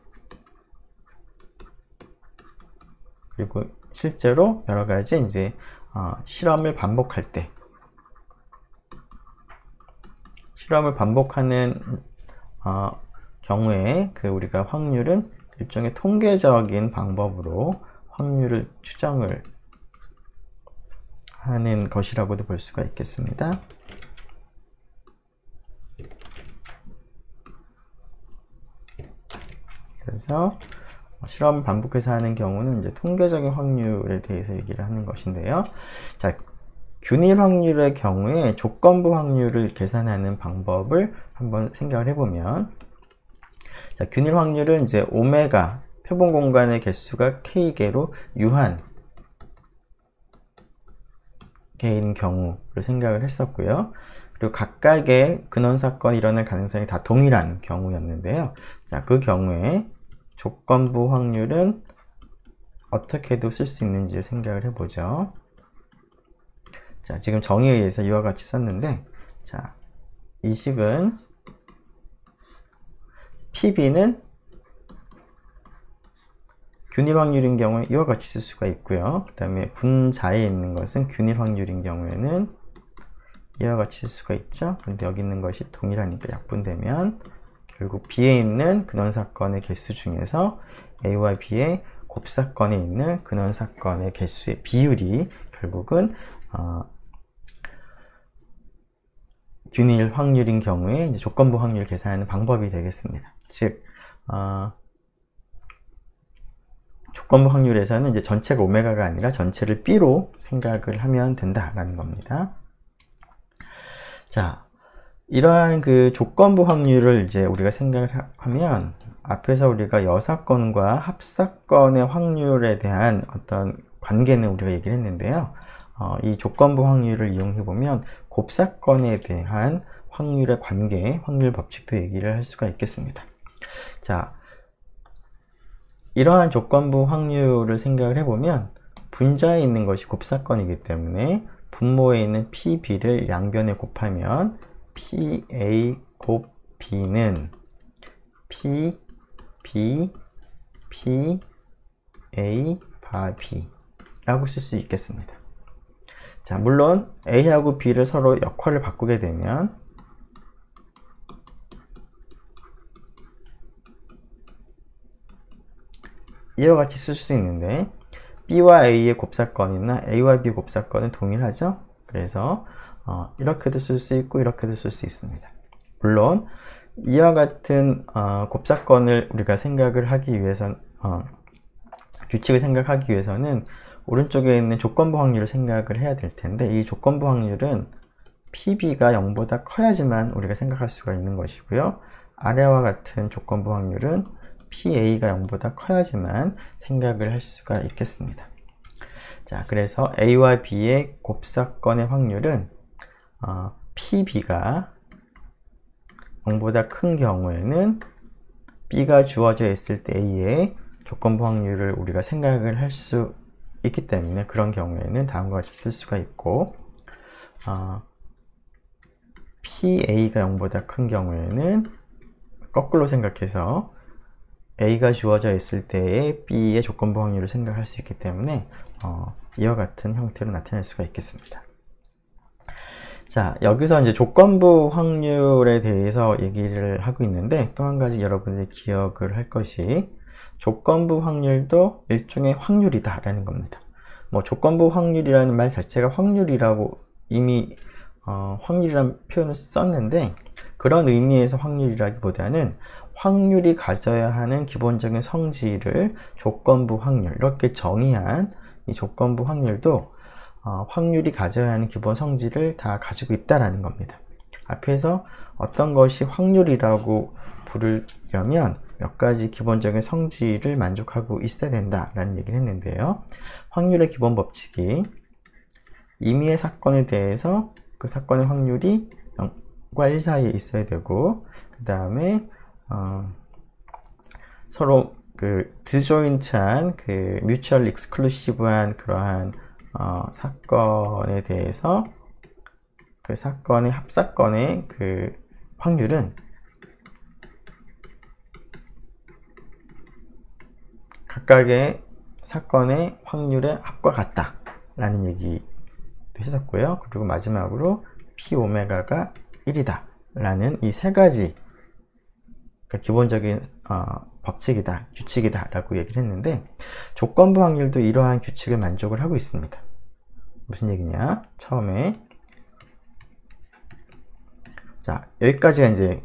그리고 실제로 여러 가지 이제 실험을 반복할 때, 실험을 반복하는 경우에 그 우리가 확률은 일종의 통계적인 방법으로 확률을 추정을 하는 것이라고도 볼 수가 있겠습니다. 그래서 실험을 반복해서 하는 경우는 이제 통계적인 확률에 대해서 얘기를 하는 것인데요. 자, 균일 확률의 경우에 조건부 확률을 계산하는 방법을 한번 생각을 해보면, 자, 균일 확률은 이제 오메가 표본 공간의 개수가 K개로 유한 개인 경우를 생각을 했었고요. 그리고 각각의 근원 사건이 일어날 가능성이 다 동일한 경우였는데요. 자, 그 경우에 조건부 확률은 어떻게도 쓸 수 있는지 생각을 해보죠. 자, 지금 정의에 의해서 이와 같이 썼는데, 자, 이 식은 PB는 균일 확률인 경우에 이와 같이 쓸 수가 있고요. 그 다음에 분자에 있는 것은 균일 확률인 경우에는 이와 같이 쓸 수가 있죠. 그런데 여기 있는 것이 동일하니까 약분되면 결국 B에 있는 근원 사건의 개수 중에서 A와 B의 곱사건에 있는 근원 사건의 개수의 비율이 결국은 균일 확률인 경우에 이제 조건부 확률 계산하는 방법이 되겠습니다. 즉 조건부 확률에서는 이제 전체가 오메가가 아니라 전체를 B로 생각을 하면 된다라는 겁니다. 자, 이러한 그 조건부 확률을 이제 우리가 생각을 하면 앞에서 우리가 여사건과 합사건의 확률에 대한 어떤 관계는 우리가 얘기를 했는데요. 이 조건부 확률을 이용해 보면 곱사건에 대한 확률의 관계, 확률 법칙도 얘기를 할 수가 있겠습니다. 자, 이러한 조건부 확률을 생각을 해보면 분자에 있는 것이 곱사건이기 때문에 분모에 있는 PB를 양변에 곱하면 PA 곱 B는 P, B, P, A 바 B 라고 쓸 수 있겠습니다. 자, 물론 A하고 B를 서로 역할을 바꾸게 되면 이와 같이 쓸 수 있는데 B와 A의 곱사건이나 A와 B 곱사건은 동일하죠. 그래서 이렇게도 쓸 수 있고 이렇게도 쓸 수 있습니다. 물론 이와 같은 곱사건을 우리가 생각을 하기 위해선 규칙을 생각하기 위해서는 오른쪽에 있는 조건부 확률을 생각을 해야 될 텐데 이 조건부 확률은 PB가 0보다 커야지만 우리가 생각할 수가 있는 것이고요. 아래와 같은 조건부 확률은 PA가 0보다 커야지만 생각을 할 수가 있겠습니다. 자, 그래서 A와 B의 곱사건의 확률은 PB가 0보다 큰 경우에는 B가 주어져 있을 때 A의 조건부 확률을 우리가 생각을 할 수 있기 때문에 그런 경우에는 다음과 같이 쓸 수가 있고 PA가 0보다 큰 경우에는 거꾸로 생각해서 A가 주어져 있을 때의 B의 조건부 확률을 생각할 수 있기 때문에 이와 같은 형태로 나타낼 수가 있겠습니다. 자, 여기서 이제 조건부 확률에 대해서 얘기를 하고 있는데 또 한 가지 여러분들이 기억을 할 것이 조건부 확률도 일종의 확률이다 라는 겁니다. 뭐 조건부 확률이라는 말 자체가 확률이라고 이미 확률이라는 표현을 썼는데 그런 의미에서 확률이라기보다는 확률이 가져야 하는 기본적인 성질을 조건부 확률 이렇게 정의한 이 조건부 확률도 확률이 가져야 하는 기본 성질을 다 가지고 있다라는 겁니다. 앞에서 어떤 것이 확률이라고 부르려면 몇 가지 기본적인 성질을 만족하고 있어야 된다라는 얘기를 했는데요. 확률의 기본 법칙이 임의의 사건에 대해서 그 사건의 확률이 0과 1 사이에 있어야 되고 그 다음에 서로 그 디조인트한 그 뮤추얼 익스클루시브한 그러한 사건에 대해서 그 사건의 합사건의 그 확률은 각각의 사건의 확률의 합과 같다 라는 얘기도 했었고요. 그리고 마지막으로 P 오메가가 1이다 라는 이 세 가지 기본적인 법칙이다, 규칙이다 라고 얘기를 했는데 조건부 확률도 이러한 규칙을 만족을 하고 있습니다. 무슨 얘기냐? 처음에 자, 여기까지가 이제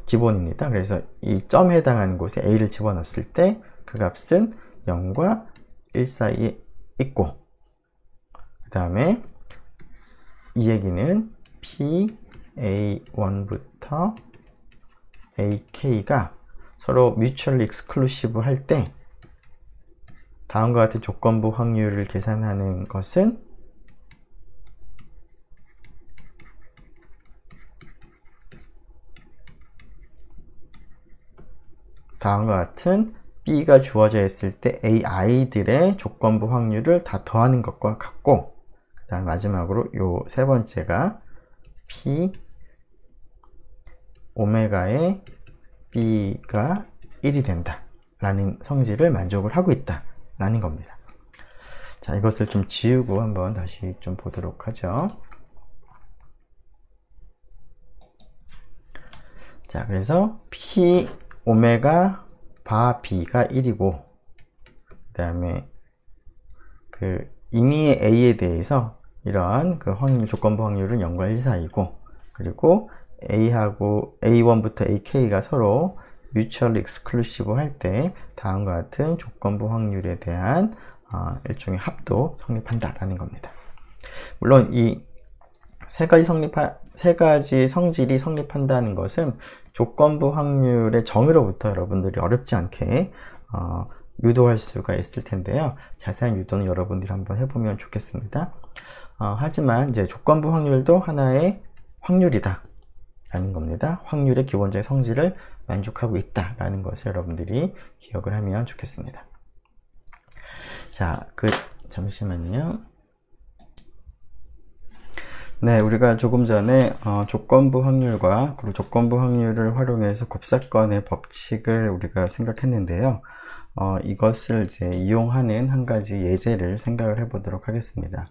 기본입니다. 그래서 이 점에 해당하는 곳에 A를 집어넣었을 때 그 값은 0과 1 사이에 있고 그 다음에 이 얘기는 PA1부터 AK가 서로 뮤추얼 익스클루시브 할 때 다음과 같은 조건부 확률을 계산하는 것은 다음과 같은 B가 주어져 있을 때 AI들의 조건부 확률을 다 더하는 것과 같고, 그 다음 마지막으로 요 세 번째가 P 오메가의 B가 1이 된다 라는 성질을 만족을 하고 있다 라는 겁니다. 자, 이것을 좀 지우고 한번 다시 좀 보도록 하죠. 자, 그래서 P 오메가 바 B가 1이고, 그 다음에 그 임의의 A에 대해서 이러한 그 확률, 조건부 확률은 0과 1 사이고, 그리고 A하고 A1부터 AK가 서로 mutually exclusive 할 때 다음과 같은 조건부 확률에 대한 일종의 합도 성립한다라는 겁니다. 물론 이 세 가지 성질이 성립한다는 것은 조건부 확률의 정의로부터 여러분들이 어렵지 않게 유도할 수가 있을 텐데요. 자세한 유도는 여러분들이 한번 해보면 좋겠습니다. 하지만 이제 조건부 확률도 하나의 확률이다 라는 겁니다. 확률의 기본적인 성질을 만족하고 있다 라는 것을 여러분들이 기억을 하면 좋겠습니다. 자, 잠시만요. 네, 우리가 조금 전에 조건부 확률과 그리고 조건부 확률을 활용해서 곱사건의 법칙을 우리가 생각했는데요. 이것을 이제 이용하는 한 가지 예제를 생각을 해보도록 하겠습니다.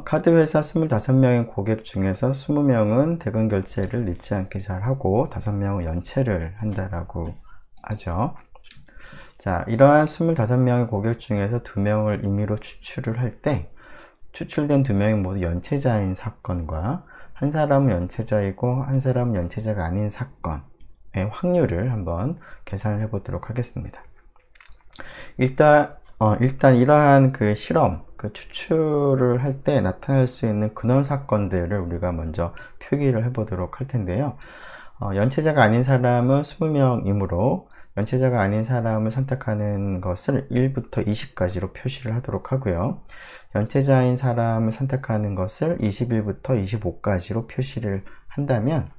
카드 회사 25명의 고객 중에서 20명은 대금 결제를 늦지 않게 잘하고 5명은 연체를 한다라고 하죠. 자, 이러한 25명의 고객 중에서 2명을 임의로 추출을 할 때 추출된 2명이 모두 연체자인 사건과 한 사람은 연체자이고 한 사람은 연체자가 아닌 사건의 확률을 한번 계산을 해보도록 하겠습니다. 일단 이러한 그 실험, 그 추출을 할 때 나타날 수 있는 근원 사건들을 우리가 먼저 표기를 해보도록 할 텐데요. 연체자가 아닌 사람은 20명이므로 연체자가 아닌 사람을 선택하는 것을 1부터 20까지로 표시를 하도록 하고요. 연체자인 사람을 선택하는 것을 21부터 25까지로 표시를 한다면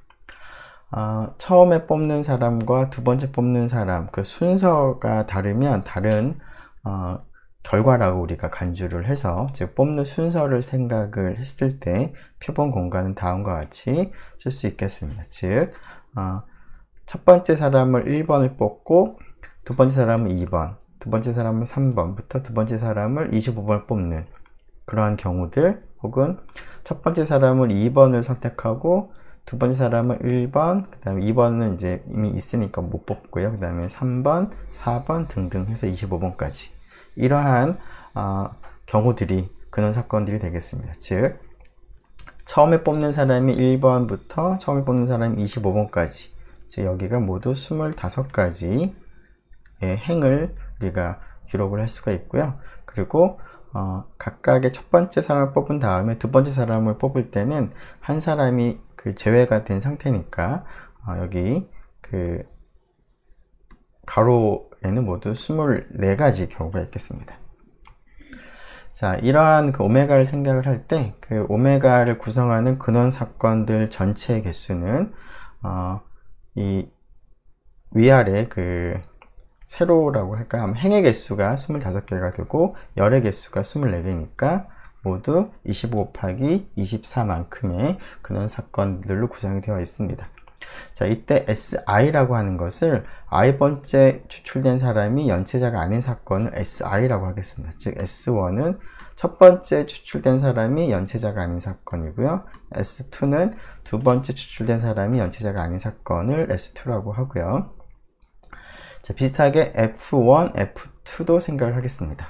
처음에 뽑는 사람과 두 번째 뽑는 사람 그 순서가 다르면 다른 결과라고 우리가 간주를 해서 즉 뽑는 순서를 생각을 했을 때 표본 공간은 다음과 같이 쓸 수 있겠습니다. 즉 첫 번째 사람을 1번을 뽑고 두 번째 사람은 2번, 두 번째 사람은 3번부터 두 번째 사람을 25번을 뽑는 그러한 경우들, 혹은 첫 번째 사람을 2번을 선택하고 두 번째 사람은 1번, 그 다음에 2번은 이제 이미 있으니까 못 뽑고요. 그 다음에 3번, 4번 등등 해서 25번까지 이러한 경우들이 근원 사건들이 되겠습니다. 즉 처음에 뽑는 사람이 1번부터 처음에 뽑는 사람이 25번까지 즉 여기가 모두 25가지의 행을 우리가 기록을 할 수가 있고요. 그리고 각각의 첫 번째 사람을 뽑은 다음에 두 번째 사람을 뽑을 때는 한 사람이 그 제외가 된 상태니까 여기 그 가로에는 모두 24가지 경우가 있겠습니다. 자, 이러한 그 오메가를 생각을 할 때 그 오메가를 구성하는 근원 사건들 전체의 개수는 이 위아래 그 세로라고 할까요? 행의 개수가 25개가 되고 열의 개수가 24개니까 모두 25 곱하기 24만큼의 근원 사건들로 구성이 되어 있습니다. 자, 이때 SI라고 하는 것을 i번째 추출된 사람이 연체자가 아닌 사건을 SI라고 하겠습니다. 즉 S1은 첫 번째 추출된 사람이 연체자가 아닌 사건이고요. S2는 두 번째 추출된 사람이 연체자가 아닌 사건을 S2라고 하고요. 자, 비슷하게 F1, F2도 생각을 하겠습니다.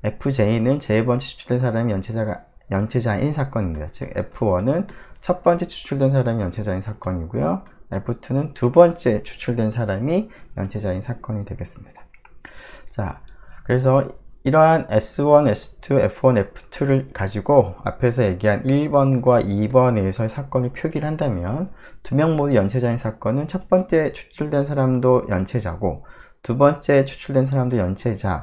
FJ는 제번째 추출된 사람이 연체자인 사건입니다. 즉 F1은 첫 번째 추출된 사람이 연체자인 사건이고요. F2는 두 번째 추출된 사람이 연체자인 사건이 되겠습니다. 자, 그래서 이러한 S1, S2, F1, F2를 가지고 앞에서 얘기한 1번과 2번에서의 사건을 표기를 한다면 두 명 모두 연체자인 사건은 첫 번째 추출된 사람도 연체자고 두 번째 추출된 사람도 연체자인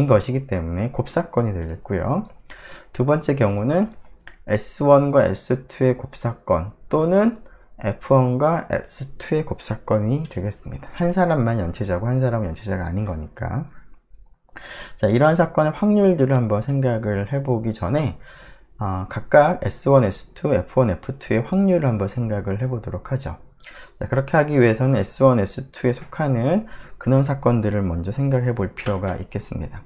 것이기 때문에 곱사건이 되겠고요. 두 번째 경우는 S1과 S2의 곱사건 또는 F1과 S2의 곱사건이 되겠습니다. 한 사람만 연체자고 한 사람은 연체자가 아닌 거니까. 자, 이러한 사건의 확률들을 한번 생각을 해보기 전에 각각 S1, S2, F1, F2의 확률을 한번 생각을 해보도록 하죠. 자, 그렇게 하기 위해서는 S1, S2에 속하는 근원 사건들을 먼저 생각해 볼 필요가 있겠습니다.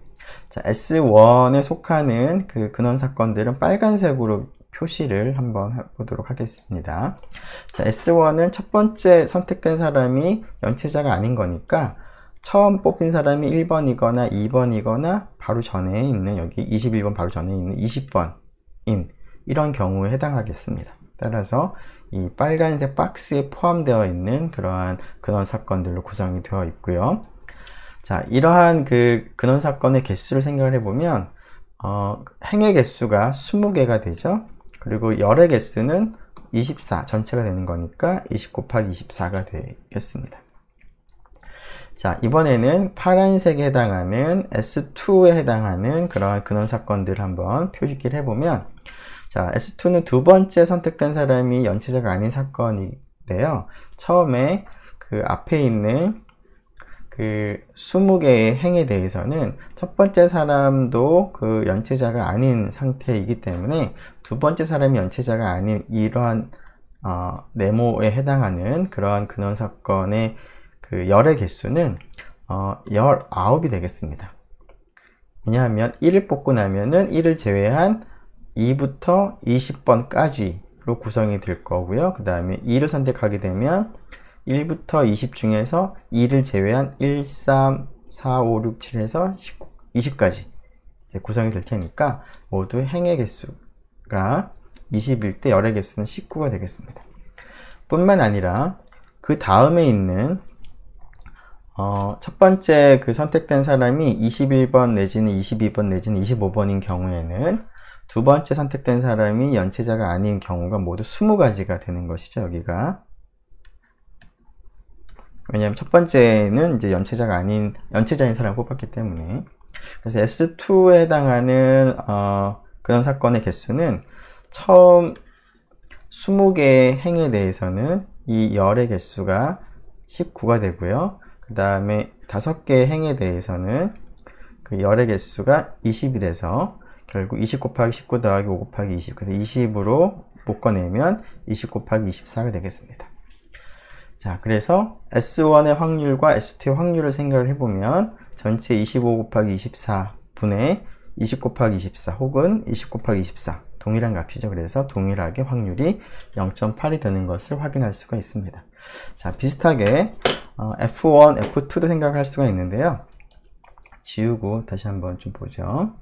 자, S1에 속하는 그 근원 사건들은 빨간색으로 표시를 한번 해보도록 하겠습니다. 자, S1은 첫 번째 선택된 사람이 연체자가 아닌 거니까 처음 뽑힌 사람이 1번이거나 2번이거나 바로 전에 있는 여기 21번 바로 전에 있는 20번인 이런 경우에 해당하겠습니다. 따라서 이 빨간색 박스에 포함되어 있는 그러한 근원 사건들로 구성이 되어 있고요. 자, 이러한 그 근원 사건의 개수를 생각을 해보면 행의 개수가 20개가 되죠. 그리고 열의 개수는 24 전체가 되는 거니까 20 곱하기 24가 되겠습니다. 자, 이번에는 파란색에 해당하는 S2에 해당하는 그러한 근원 사건들을 한번 표기를 해보면, 자, S2는 두 번째 선택된 사람이 연체자가 아닌 사건인데요. 처음에 그 앞에 있는 그 20개의 행에 대해서는 첫 번째 사람도 그 연체자가 아닌 상태이기 때문에 두 번째 사람이 연체자가 아닌 이러한 네모에 해당하는 그러한 근원 사건의 그 열의 개수는 19이 되겠습니다. 왜냐하면 1을 뽑고 나면은 1을 제외한 2부터 20번까지로 구성이 될 거고요. 그 다음에 2를 선택하게 되면 1부터 20 중에서 2를 제외한 1, 3, 4, 5, 6, 7에서 20까지 이제 구성이 될 테니까 모두 행의 개수가 20일 때 열의 개수는 19가 되겠습니다. 뿐만 아니라 그 다음에 있는 첫 번째 그 선택된 사람이 21번 내지는 22번 내지는 25번인 경우에는 두 번째 선택된 사람이 연체자가 아닌 경우가 모두 20가지가 되는 것이죠. 여기가. 왜냐하면 첫 번째는 이제 연체자인 사람을 뽑았기 때문에. 그래서 S2에 해당하는 그런 사건의 개수는 처음 20개의 행에 대해서는 이 열의 개수가 19가 되고요. 그 다음에 5개의 행에 대해서는 그 열의 개수가 20이 돼서 결국 20 곱하기 19 더하기 5 곱하기 20, 그래서 20으로 묶어내면 20 곱하기 24가 되겠습니다. 자, 그래서 S1의 확률과 S2의 확률을 생각을 해보면 전체 25 곱하기 24분의 20 곱하기 24 혹은 20 곱하기 24 동일한 값이죠. 그래서 동일하게 확률이 0.8이 되는 것을 확인할 수가 있습니다. 자, 비슷하게 F1, F2도 생각할 수가 있는데요. 지우고 다시 한번 좀 보죠.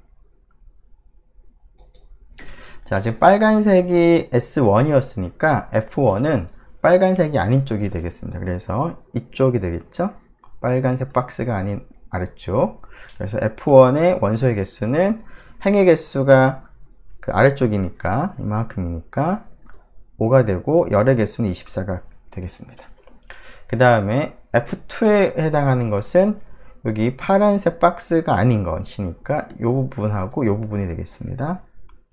자, 지금 빨간색이 S1이었으니까 F1은 빨간색이 아닌 쪽이 되겠습니다. 그래서 이쪽이 되겠죠? 빨간색 박스가 아닌 아래쪽. 그래서 F1의 원소의 개수는 행의 개수가 그 아래쪽이니까 이만큼이니까 5가 되고 열의 개수는 24가 되겠습니다. 그 다음에 F2에 해당하는 것은 여기 파란색 박스가 아닌 것이니까 이 부분하고 이 부분이 되겠습니다.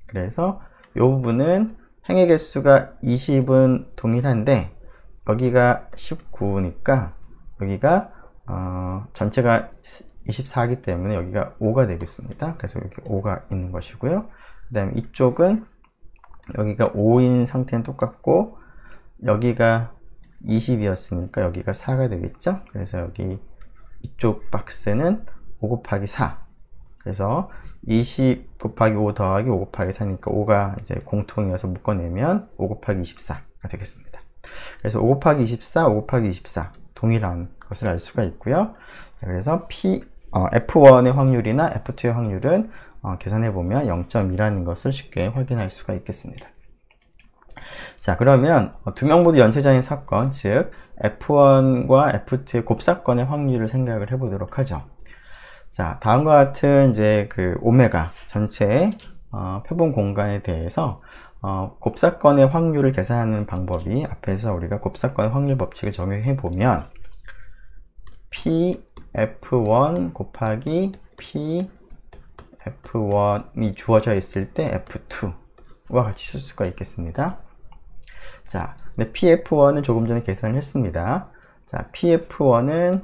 그래서 이 부분은 행의 개수가 20은 동일한데 여기가 19니까 여기가 전체가 24이기 때문에 여기가 5가 되겠습니다. 그래서 여기 5가 있는 것이고요. 그 다음에 이쪽은 여기가 5인 상태는 똑같고 여기가 20이었으니까 여기가 4가 되겠죠. 그래서 여기 이쪽 박스는 5 곱하기 4. 그래서 20 곱하기 5 더하기 5 곱하기 4니까 5가 이제 공통이어서 묶어내면 5 곱하기 24가 되겠습니다. 그래서 5 곱하기 24, 5 곱하기 24 동일한 것을 알 수가 있고요. 그래서 F1의 확률이나 F2의 확률은 계산해보면 0.2라는 것을 쉽게 확인할 수가 있겠습니다. 자, 그러면 두 명 모두 연체자인 사건, 즉 F1과 F2의 곱사건의 확률을 생각을 해보도록 하죠. 자, 다음과 같은 이제 그 오메가 전체 표본 공간에 대해서 곱사건의 확률을 계산하는 방법이 앞에서 우리가 곱사건의 확률 법칙을 적용해 보면 PF1 곱하기 F1이 주어져 있을 때 F2와 같이 쓸 수가 있겠습니다. 자, 근데 PF1은 조금 전에 계산을 했습니다. 자, PF1은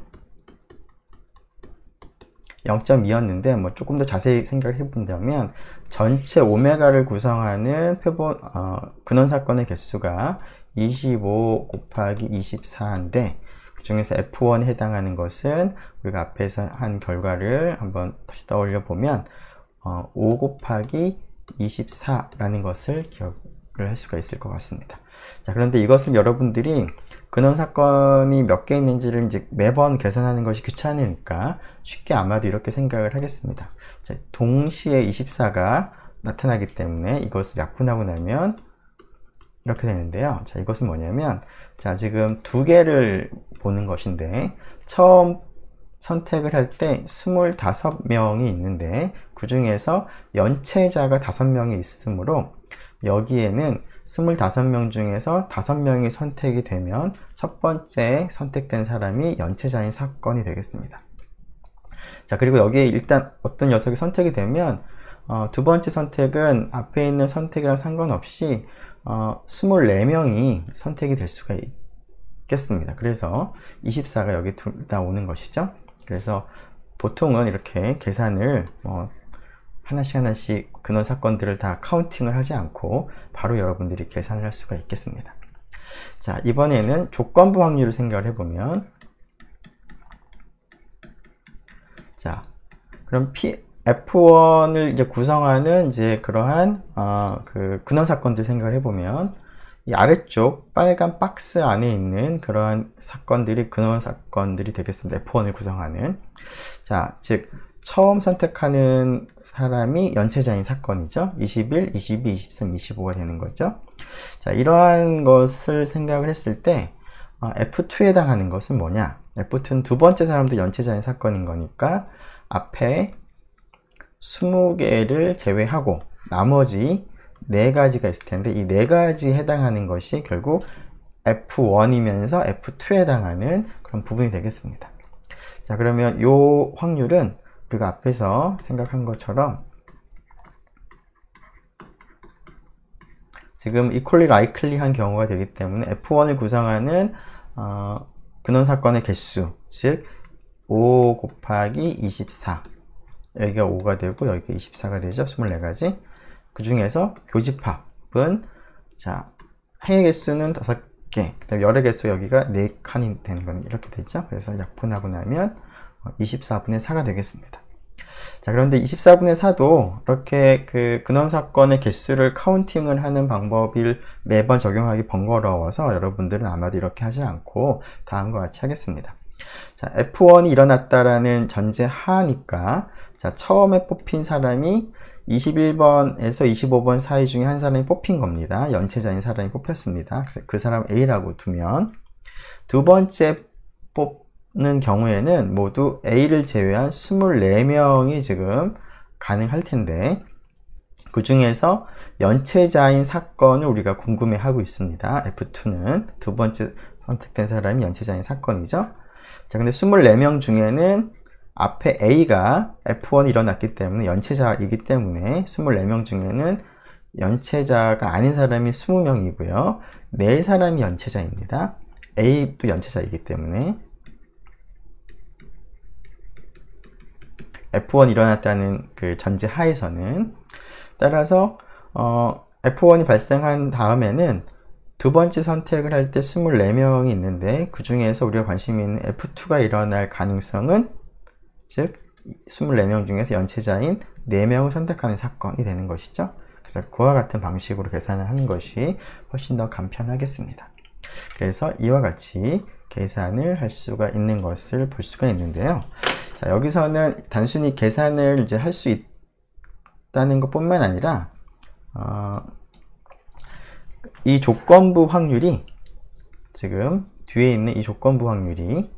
0.2였는데 뭐 조금 더 자세히 생각을 해본다면 전체 오메가를 구성하는 근원 사건의 개수가 25 곱하기 24인데 그 중에서 F1에 해당하는 것은 우리가 앞에서 한 결과를 한번 다시 떠올려 보면 5 곱하기 24라는 것을 기억을 할 수가 있을 것 같습니다. 자, 그런데 이것을 여러분들이 근원 사건이 몇 개 있는지를 이제 매번 계산하는 것이 귀찮으니까 쉽게 아마도 이렇게 생각을 하겠습니다. 자, 동시에 24가 나타나기 때문에 이것을 약분하고 나면 이렇게 되는데요. 자, 이것은 뭐냐면, 자, 지금 두 개를 보는 것인데, 처음 선택을 할 때 25명이 있는데, 그 중에서 연체자가 5명이 있으므로, 여기에는 25명 중에서 5명이 선택이 되면 첫 번째 선택된 사람이 연체자인 사건이 되겠습니다. 자, 그리고 여기에 일단 어떤 녀석이 선택이 되면 두 번째 선택은 앞에 있는 선택이랑 상관없이 24명이 선택이 될 수가 있겠습니다. 그래서 24가 여기 둘 다 오는 것이죠. 그래서 보통은 이렇게 계산을 하나씩 근원 사건들을 다 카운팅을 하지 않고 바로 여러분들이 계산을 할 수가 있겠습니다. 자, 이번에는 조건부 확률을 생각을 해보면, 자, 그럼 F1을 이제 구성하는 이제 그러한 그 근원 사건들 생각을 해보면, 이 아래쪽 빨간 박스 안에 있는 그러한 사건들이 근원 사건들이 되겠습니다. F1을 구성하는. 자, 즉 처음 선택하는 사람이 연체자인 사건이죠. 21, 22, 23, 25가 되는 거죠. 자, 이러한 것을 생각을 했을 때 F2에 해당하는 것은 뭐냐? F2는 두 번째 사람도 연체자인 사건인 거니까 앞에 20개를 제외하고 나머지 4가지가 있을 텐데 이 4가지에 해당하는 것이 결국 F1이면서 F2에 해당하는 그런 부분이 되겠습니다. 자, 그러면 이 확률은 우리가 앞에서 생각한 것처럼 지금 equally likely한 경우가 되기 때문에 F1을 구성하는 근원 사건의 개수, 즉 5 곱하기 24, 여기가 5가 되고 여기가 24가 되죠. 24가지. 그 중에서 교집합은 자, 행의 개수는 5개, 그 다음에 열의 개수 여기가 4칸이 되는 건 이렇게 되죠. 그래서 약분하고 나면 24분의 4가 되겠습니다. 자, 그런데 24분의 4도 이렇게 그 근원 사건의 개수를 카운팅을 하는 방법을 매번 적용하기 번거로워서 여러분들은 아마도 이렇게 하지 않고 다음과 같이 하겠습니다. 자, F1이 일어났다라는 전제 하니까 자, 처음에 뽑힌 사람이 21번에서 25번 사이 중에 한 사람이 뽑힌 겁니다. 연체자인 사람이 뽑혔습니다. 그래서 그 사람 A라고 두면 두 번째 뽑는 경우에는 모두 A를 제외한 24명이 지금 가능할 텐데 그 중에서 연체자인 사건을 우리가 궁금해하고 있습니다. F2는 두 번째 선택된 사람이 연체자인 사건이죠. 자, 근데 24명 중에는 앞에 A가 F1이 일어났기 때문에 연체자이기 때문에 24명 중에는 연체자가 아닌 사람이 20명이고요. 4사람이 연체자입니다. A도 연체자이기 때문에 F1이 일어났다는 그 전제 하에서는 따라서 F1이 발생한 다음에는 두 번째 선택을 할 때 24명이 있는데 그 중에서 우리가 관심이 있는 F2가 일어날 가능성은 즉 24명 중에서 연체자인 4명을 선택하는 사건이 되는 것이죠. 그래서 그와 같은 방식으로 계산을 하는 것이 훨씬 더 간편하겠습니다. 그래서 이와 같이 계산을 할 수가 있는 것을 볼 수가 있는데요. 자, 여기서는 단순히 계산을 이제 할 수 있다는 것뿐만 아니라 이 조건부 확률이 지금 뒤에 있는 이 조건부 확률이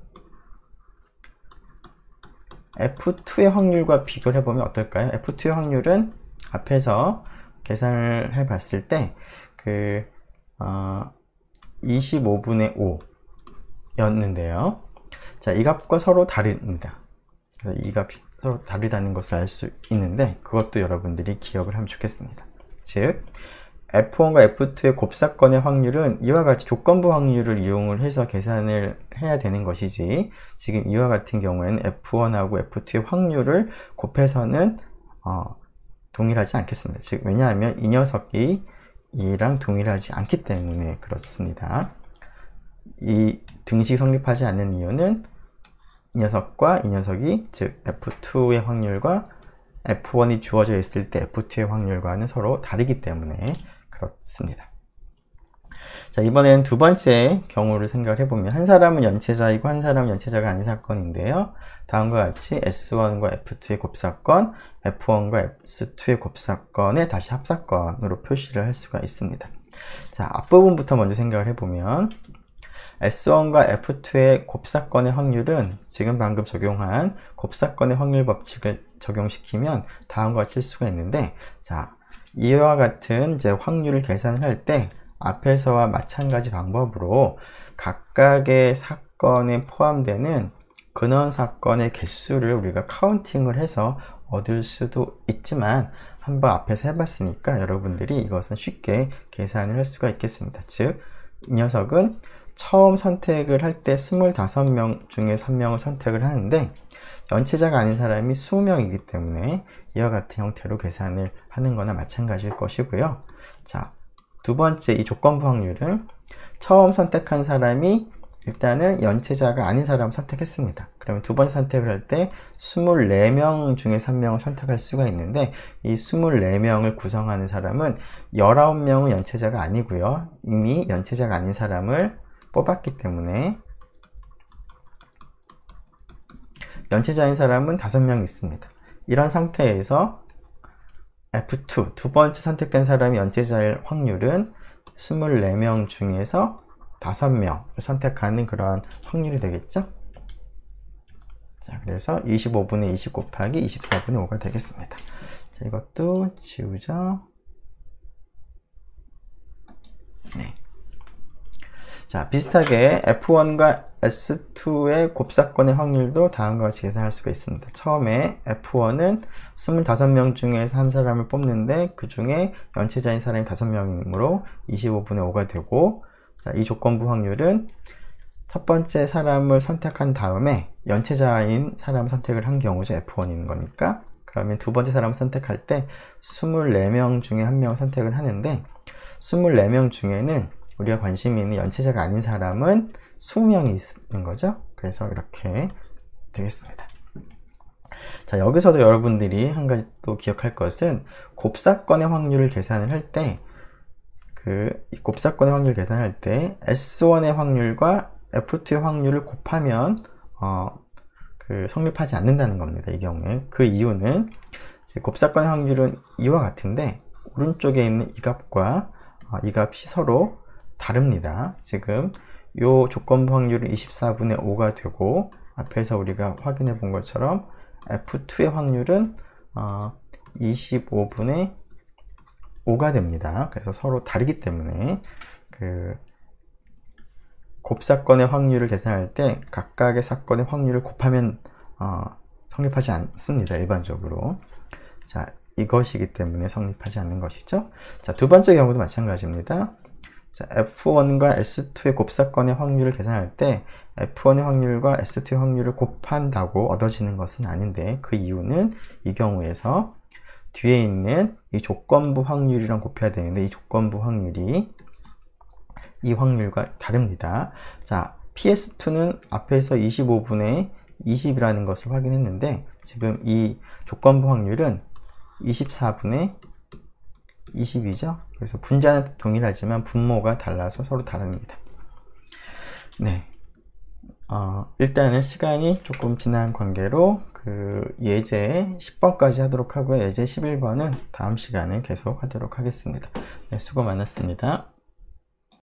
F2의 확률과 비교를 해보면 어떨까요? F2의 확률은 앞에서 계산을 해봤을 때 25분의 5 였는데요. 자, 이 값과 서로 다릅니다. 그래서 이 값이 서로 다르다는 것을 알 수 있는데, 그것도 여러분들이 기억을 하면 좋겠습니다. 즉 F1과 F2의 곱사건의 확률은 이와 같이 조건부 확률을 이용을 해서 계산을 해야 되는 것이지, 지금 이와 같은 경우에는 F1하고 F2의 확률을 곱해서는 동일하지 않겠습니다. 즉 왜냐하면 이 녀석이 이랑 동일하지 않기 때문에 그렇습니다. 이 등식이 성립하지 않는 이유는 이 녀석과 이 녀석이, 즉 F2의 확률과 F1이 주어져 있을 때 F2의 확률과는 서로 다르기 때문에 그렇습니다. 자, 이번엔 두 번째 경우를 생각을 해보면, 한 사람은 연체자이고 한 사람은 연체자가 아닌 사건인데요. 다음과 같이 S1과 F2의 곱사건, F1과 S2의 곱사건의 다시 합사건으로 표시를 할 수가 있습니다. 자, 앞부분부터 먼저 생각을 해보면, S1과 F2의 곱사건의 확률은 지금 방금 적용한 곱사건의 확률 법칙을 적용시키면 다음과 같이 칠 수가 있는데, 자, 이와 같은 이제 확률을 계산을 할 때 앞에서와 마찬가지 방법으로 각각의 사건에 포함되는 근원 사건의 개수를 우리가 카운팅을 해서 얻을 수도 있지만, 한번 앞에서 해봤으니까 여러분들이 이것은 쉽게 계산을 할 수가 있겠습니다. 즉, 이 녀석은 처음 선택을 할 때 25명 중에 3명을 선택을 하는데, 연체자가 아닌 사람이 20명이기 때문에 이와 같은 형태로 계산을 하는 거나 마찬가지일 것이고요. 자, 두 번째 이 조건부 확률은 처음 선택한 사람이 일단은 연체자가 아닌 사람을 선택했습니다. 그러면 두 번째 선택을 할 때 24명 중에 3명을 선택할 수가 있는데, 이 24명을 구성하는 사람은 19명은 연체자가 아니고요. 이미 연체자가 아닌 사람을 뽑았기 때문에 연체자인 사람은 5명 있습니다. 이런 상태에서 F2, 두 번째 선택된 사람이 연체자일 확률은 24명 중에서 5명을 선택하는 그런 확률이 되겠죠? 자, 그래서 25분의 20 곱하기 24분의 5가 되겠습니다. 자, 이것도 지우죠. 네. 자, 비슷하게 F1과 S2의 곱사건의 확률도 다음과 같이 계산할 수가 있습니다. 처음에 F1은 25명 중에서 한 사람을 뽑는데, 그 중에 연체자인 사람이 5명이므로 25분의 5가 되고, 자, 이 조건부 확률은 첫 번째 사람을 선택한 다음에 연체자인 사람 선택을 한 경우죠. F1인 거니까. 그러면 두 번째 사람을 선택할 때 24명 중에 한 명을 선택을 하는데, 24명 중에는 우리가 관심이 있는 연체자가 아닌 사람은 20명이 있는 거죠. 그래서 이렇게 되겠습니다. 자, 여기서도 여러분들이 한 가지 또 기억할 것은, 곱사건의 확률을 계산을 할 때, 곱사건의 확률을 계산할 때 S1의 확률과 F2의 확률을 곱하면 성립하지 않는다는 겁니다. 이 경우에 그 이유는, 곱사건의 확률은 이와 같은데 오른쪽에 있는 이 값과 이 값이 서로 다릅니다. 지금 이 조건부 확률은 24분의 5가 되고, 앞에서 우리가 확인해 본 것처럼 F2의 확률은 25분의 5가 됩니다. 그래서 서로 다르기 때문에 곱사건의 확률을 계산할 때 각각의 사건의 확률을 곱하면 성립하지 않습니다. 일반적으로. 자, 이것이기 때문에 성립하지 않는 것이죠. 자, 두 번째 경우도 마찬가지입니다. 자, F1과 S2의 곱사건의 확률을 계산할 때 F1의 확률과 S2의 확률을 곱한다고 얻어지는 것은 아닌데, 그 이유는 이 경우에서 뒤에 있는 이 조건부 확률이랑 곱해야 되는데, 이 조건부 확률이 이 확률과 다릅니다. 자, PS2는 앞에서 25분의 20이라는 것을 확인했는데, 지금 이 조건부 확률은 24분의 20이죠. 그래서 분자는 동일하지만 분모가 달라서 서로 다릅니다. 네. 일단은 시간이 조금 지난 관계로 예제 10번까지 하도록 하고요. 예제 11번은 다음 시간에 계속 하도록 하겠습니다. 네, 수고 많았습니다.